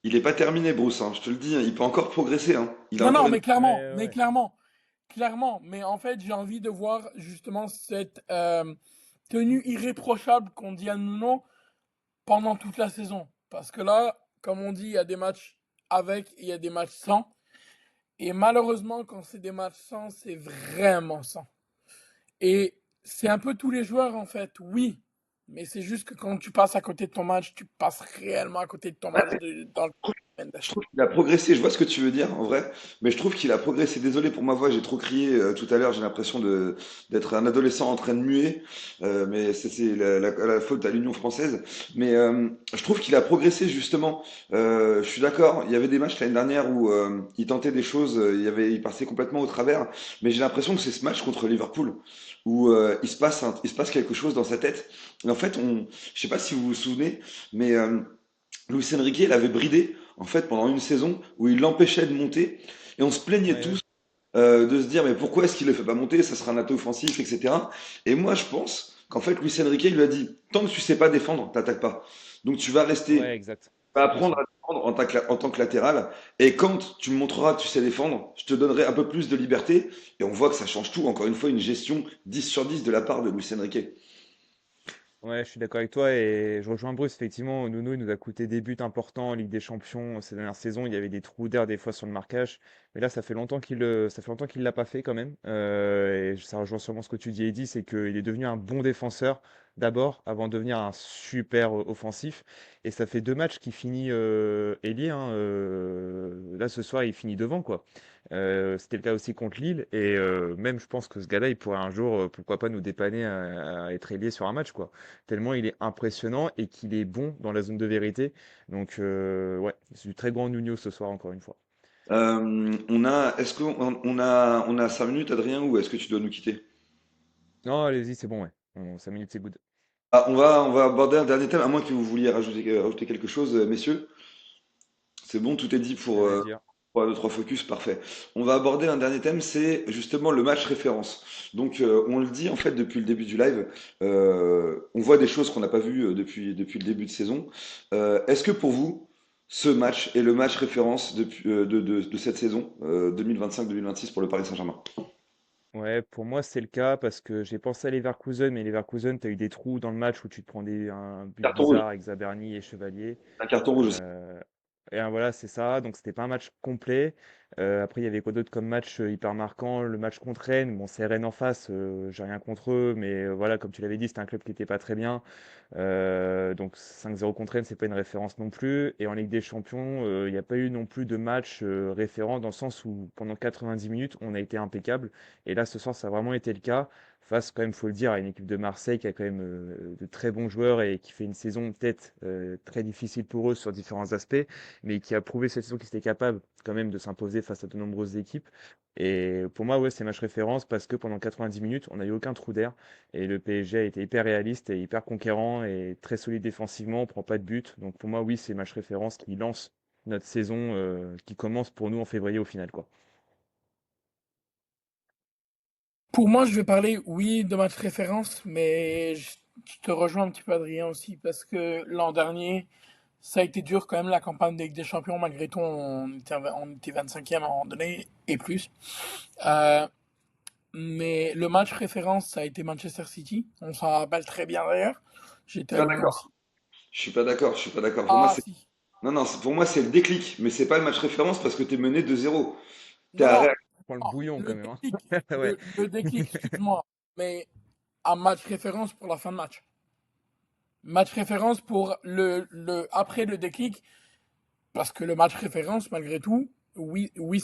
il est pas terminé, Bruce, hein, je te le dis, hein, il peut encore progresser, hein. Il a Non, encore non, une. Ouais, ouais, mais ouais. clairement, clairement. Mais en fait, j'ai envie de voir justement cette tenue irréprochable qu'on dit à Nuno pendant toute la saison. Parce que là, comme on dit, il y a des matchs avec et il y a des matchs sans. Et malheureusement, quand c'est des matchs sans, c'est vraiment sans. Et c'est un peu tous les joueurs en fait, oui. Mais c'est juste que quand tu passes à côté de ton match, tu passes réellement à côté de ton match dans le Mendes. Je trouve qu'il a progressé, je vois ce que tu veux dire en vrai, mais je trouve qu'il a progressé. Désolé pour ma voix, j'ai trop crié tout à l'heure, j'ai l'impression d'être un adolescent en train de muer, mais c'est la faute à l'Union française. Mais je trouve qu'il a progressé justement. Je suis d'accord, il y avait des matchs l'année dernière où il tentait des choses, il passait complètement au travers, mais j'ai l'impression que c'est ce match contre Liverpool où il se passe quelque chose dans sa tête. Et en fait, je sais pas si vous vous souvenez, mais Luis Enrique l'avait bridé en fait pendant une saison où il l'empêchait de monter et on se plaignait Ouais, ouais. tous de se dire mais pourquoi est-ce qu'il ne le fait pas monter, ça sera un atout offensif, etc. Et moi je pense qu'en fait Luis Enrique il lui a dit tant que tu sais pas défendre, t'attaques pas. Donc tu vas rester, Ouais, exact. tu vas C'est apprendre possible. à défendre en tant que latéral et quand tu me montreras que tu sais défendre, je te donnerai un peu plus de liberté et on voit que ça change tout. Encore une fois une gestion 10 sur 10 de la part de Luis Enrique. Ouais, je suis d'accord avec toi et je rejoins Bruce. Effectivement, Nuno, il nous a coûté des buts importants en Ligue des Champions ces dernières saisons. Il y avait des trous d'air des fois sur le marquage, mais là, ça fait longtemps qu'il l'a pas fait quand même. Et ça rejoint sûrement ce que tu dis, Eddy, c'est qu'il est devenu un bon défenseur d'abord, avant de devenir un super offensif. Et ça fait 2 matchs qu'il finit ailier, hein. Là, ce soir, il finit devant, quoi. C'était le cas aussi contre Lille et même je pense que ce gars-là, il pourrait un jour, pourquoi pas nous dépanner à être ailier sur un match, quoi. Tellement il est impressionnant et qu'il est bon dans la zone de vérité. Donc, ouais, c'est du très grand Nuno ce soir, encore une fois. On a 5 minutes, Adrien, ou est-ce que tu dois nous quitter? Non, allez-y, c'est bon, ouais. 5 minutes, c'est good. Ah, on va aborder un dernier thème, à moins que vous vouliez rajouter quelque chose, messieurs. C'est bon, tout est dit Rien à dire. pour 2-3 focus, parfait. On va aborder un dernier thème, c'est justement le match référence. Donc, on le dit en fait depuis le début du live, on voit des choses qu'on n'a pas vues depuis le début de saison. Est-ce que pour vous, ce match est le match référence de cette saison 2025-2026 pour le Paris Saint-Germain? Ouais, pour moi, c'est le cas parce que j'ai pensé à Leverkusen, mais Leverkusen, tu as eu des trous dans le match où tu te prends un but Carton rouge. bizarre avec Zaberni et Chevalier. Un carton rouge aussi. Euh, voilà, c'est ça. Donc, c'était pas un match complet. Après, il y avait quoi d'autre comme match hyper marquant? Le match contre Rennes. Bon, c'est Rennes en face. J'ai rien contre eux, mais voilà, comme tu l'avais dit, c'était un club qui était pas très bien. Donc 5-0 contre Rennes, c'est pas une référence non plus. Et en Ligue des Champions, il n'y a pas eu non plus de match référent dans le sens où pendant 90 minutes, on a été impeccable. Et là, ce soir, ça a vraiment été le cas. Face, quand même, faut le dire, à une équipe de Marseille qui a quand même de très bons joueurs et qui fait une saison peut-être très difficile pour eux sur différents aspects, mais qui a prouvé cette saison qu'ils étaient capables quand même de s'imposer face à de nombreuses équipes. Et pour moi, ouais, c'est match référence parce que pendant 90 minutes, on n'a eu aucun trou d'air. Et le PSG a été hyper réaliste et hyper conquérant et très solide défensivement, on prend pas de but. Donc pour moi, oui, c'est match référence qui lance notre saison qui commence pour nous en février au final, quoi. Pour moi, je vais parler, oui, de match référence, mais je te rejoins un petit peu, Adrien, aussi, parce que l'an dernier, ça a été dur quand même, la campagne de Ligue des Champions. Malgré tout, on était 25e à un moment donné, et plus. Euh, mais le match référence, ça a été Manchester City. On s'en rappelle très bien d'ailleurs. J'étais Pas avec moi d'accord. aussi. Je suis pas d'accord, je suis pas d'accord. Pour moi, Ah, c'est si. non, non, pour moi, c'est le déclic, mais c'est pas le match référence parce que tu es mené 2-0. T'es Non, à non, Rennes. On prend le non, bouillon le quand même, hein. déclic, Ouais. le déclic, excuse-moi, mais un match référence pour la fin de match. Match référence pour après le déclic, parce que le match référence, malgré tout, oui, oui,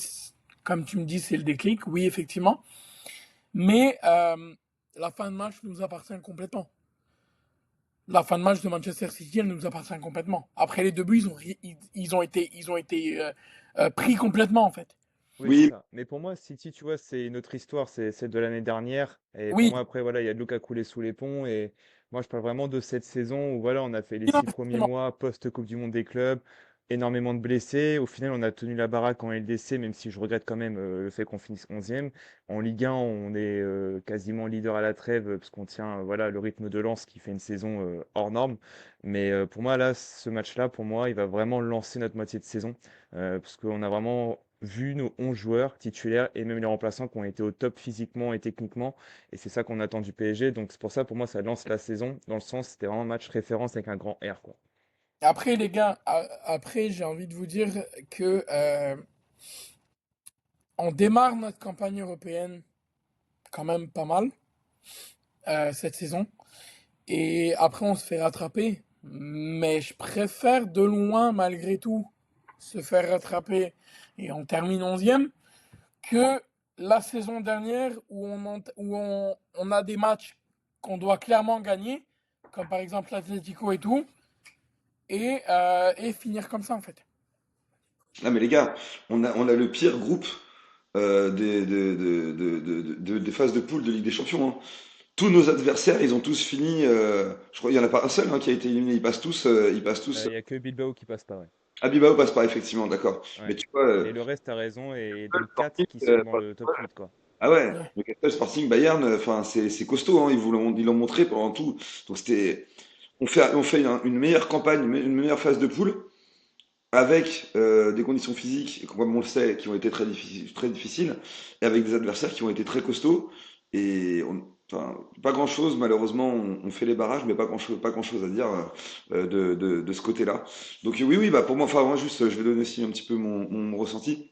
comme tu me dis, c'est le déclic, oui, effectivement, mais la fin de match nous appartient complètement. La fin de match de Manchester City, elle nous appartient complètement. Après les deux buts, ils ont été pris complètement, en fait. Oui, c'est Oui, ça. Mais pour moi, City, tu vois, c'est une autre histoire, c'est celle de l'année dernière. Et pour Oui, moi, après, voilà, il y a de l'eau qui a coulé sous les ponts. Et moi, je parle vraiment de cette saison où, voilà, on a fait les non, 6 premiers effectivement. mois post-Coupe du Monde des clubs. énormément de blessés. Au final, on a tenu la baraque en LDC, même si je regrette quand même le fait qu'on finisse 11e. En Ligue 1, on est quasiment leader à la trêve, parce qu'on tient voilà, le rythme de Lens qui fait une saison hors norme. Mais pour moi, là, ce match-là, pour moi, il va vraiment lancer notre moitié de saison, parce qu'on a vraiment vu nos 11 joueurs titulaires et même les remplaçants qui ont été au top physiquement et techniquement. Et c'est ça qu'on attend du PSG. Donc c'est pour ça, pour moi, ça lance la saison, dans le sens, c'était vraiment un match référence avec un grand R, quoi. Après, les gars, après, j'ai envie de vous dire que on démarre notre campagne européenne quand même pas mal cette saison. Et après, on se fait rattraper. Mais je préfère de loin, malgré tout, se faire rattraper et on termine 11e que la saison dernière où on a des matchs qu'on doit clairement gagner, comme par exemple l'Atlético et tout, et finir comme ça en fait. Ah mais les gars, on a le pire groupe des phases de poule de Ligue des Champions, hein. Tous nos adversaires, ils ont tous fini. Je crois qu'il n'y en a pas un seul, hein, qui a été éliminé. Ils passent tous. Il y a que Bilbao qui passe pas, ouais. Ah, Bilbao passe pas, effectivement, d'accord. Mais Ouais. tu vois, Et le reste, t'as raison, et le donc Sporting, 4 qui sont dans le top 8, quoi. ah ouais, Ouais. le Castel Sporting Bayern, enfin c'est costaud, hein, ils l'ont montré pendant tout. Donc on fait une meilleure campagne, une meilleure phase de poule avec des conditions physiques, comme on le sait, qui ont été très difficiles, et avec des adversaires qui ont été très costauds. Enfin, pas grand-chose, malheureusement, on fait les barrages, mais pas grand-chose à dire de ce côté-là. Donc oui, oui, bah pour moi, enfin moi juste, je vais donner aussi un petit peu mon ressenti.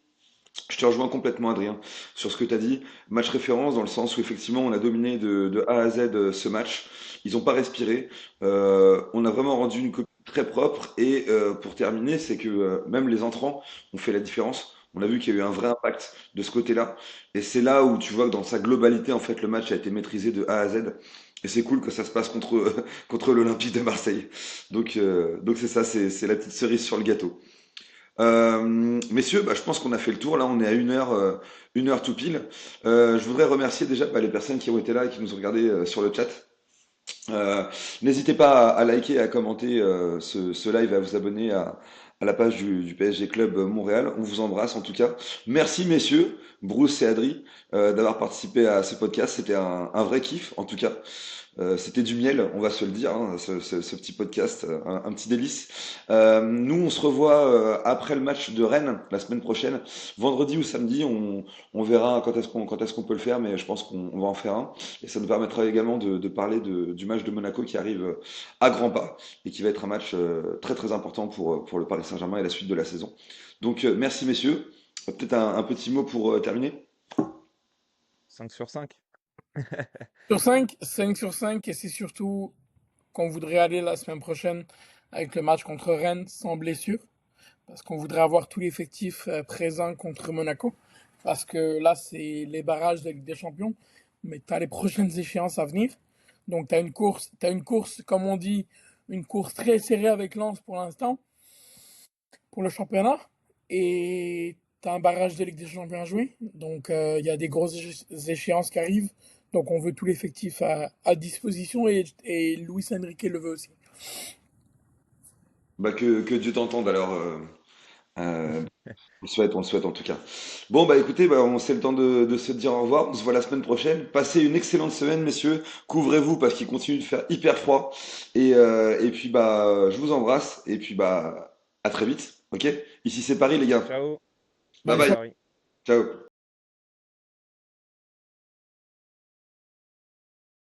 Je te rejoins complètement, Adrien, sur ce que tu as dit. Match référence dans le sens où effectivement on a dominé de A à Z ce match. Ils n'ont pas respiré. On a vraiment rendu une copie très propre. Et pour terminer, c'est que même les entrants ont fait la différence. On a vu qu'il y a eu un vrai impact de ce côté-là. Et c'est là où tu vois que dans sa globalité, en fait, le match a été maîtrisé de A à Z. Et c'est cool que ça se passe contre l'Olympique de Marseille. Donc c'est ça, c'est la petite cerise sur le gâteau. Messieurs, bah, je pense qu'on a fait le tour. Là, on est à 1 heure tout pile. Je voudrais remercier déjà les personnes qui ont été là et qui nous ont regardé sur le chat. Euh, N'hésitez pas à liker et à commenter ce live et à vous abonner à la page du PSG Club Montréal. On vous embrasse en tout cas. Merci messieurs, Bruce et Adri, d'avoir participé à ce podcast. C'était un vrai kiff en tout cas. C'était du miel, on va se le dire, hein, ce petit podcast, un petit délice. Nous, on se revoit après le match de Rennes la semaine prochaine, vendredi ou samedi. On verra quand est-ce qu'on peut le faire, mais je pense qu'on va en faire un. Et ça nous permettra également de parler du match de Monaco qui arrive à grands pas et qui va être un match très très important pour le Paris Saint-Germain et la suite de la saison. Donc merci messieurs. Peut-être un petit mot pour terminer. 5/5. Sur 5, 5 sur 5, et c'est surtout qu'on voudrait aller la semaine prochaine avec le match contre Rennes sans blessure, parce qu'on voudrait avoir tout l'effectif présent contre Monaco, parce que là, c'est les barrages de Ligue des Champions, mais tu as les prochaines échéances à venir. Donc, t'as une course, comme on dit, une course très serrée avec Lens pour l'instant, pour le championnat, et tu as un barrage de Ligue des Champions à jouer. Donc, il y a des grosses échéances qui arrivent. Donc, on veut tout l'effectif à disposition, et Luis Enrique le veut aussi. Bah, que Dieu t'entende alors. Euh, on le souhaite en tout cas. Bon, bah écoutez, bah, c'est le temps de se dire au revoir. On se voit la semaine prochaine. Passez une excellente semaine, messieurs. Couvrez-vous parce qu'il continue de faire hyper froid. Et puis, bah, je vous embrasse. Et puis, bah, à très vite. Ok? Ici, c'est Paris, les gars. Ciao. Bye Bye, Ciao bye. ciao. Paris. Ciao.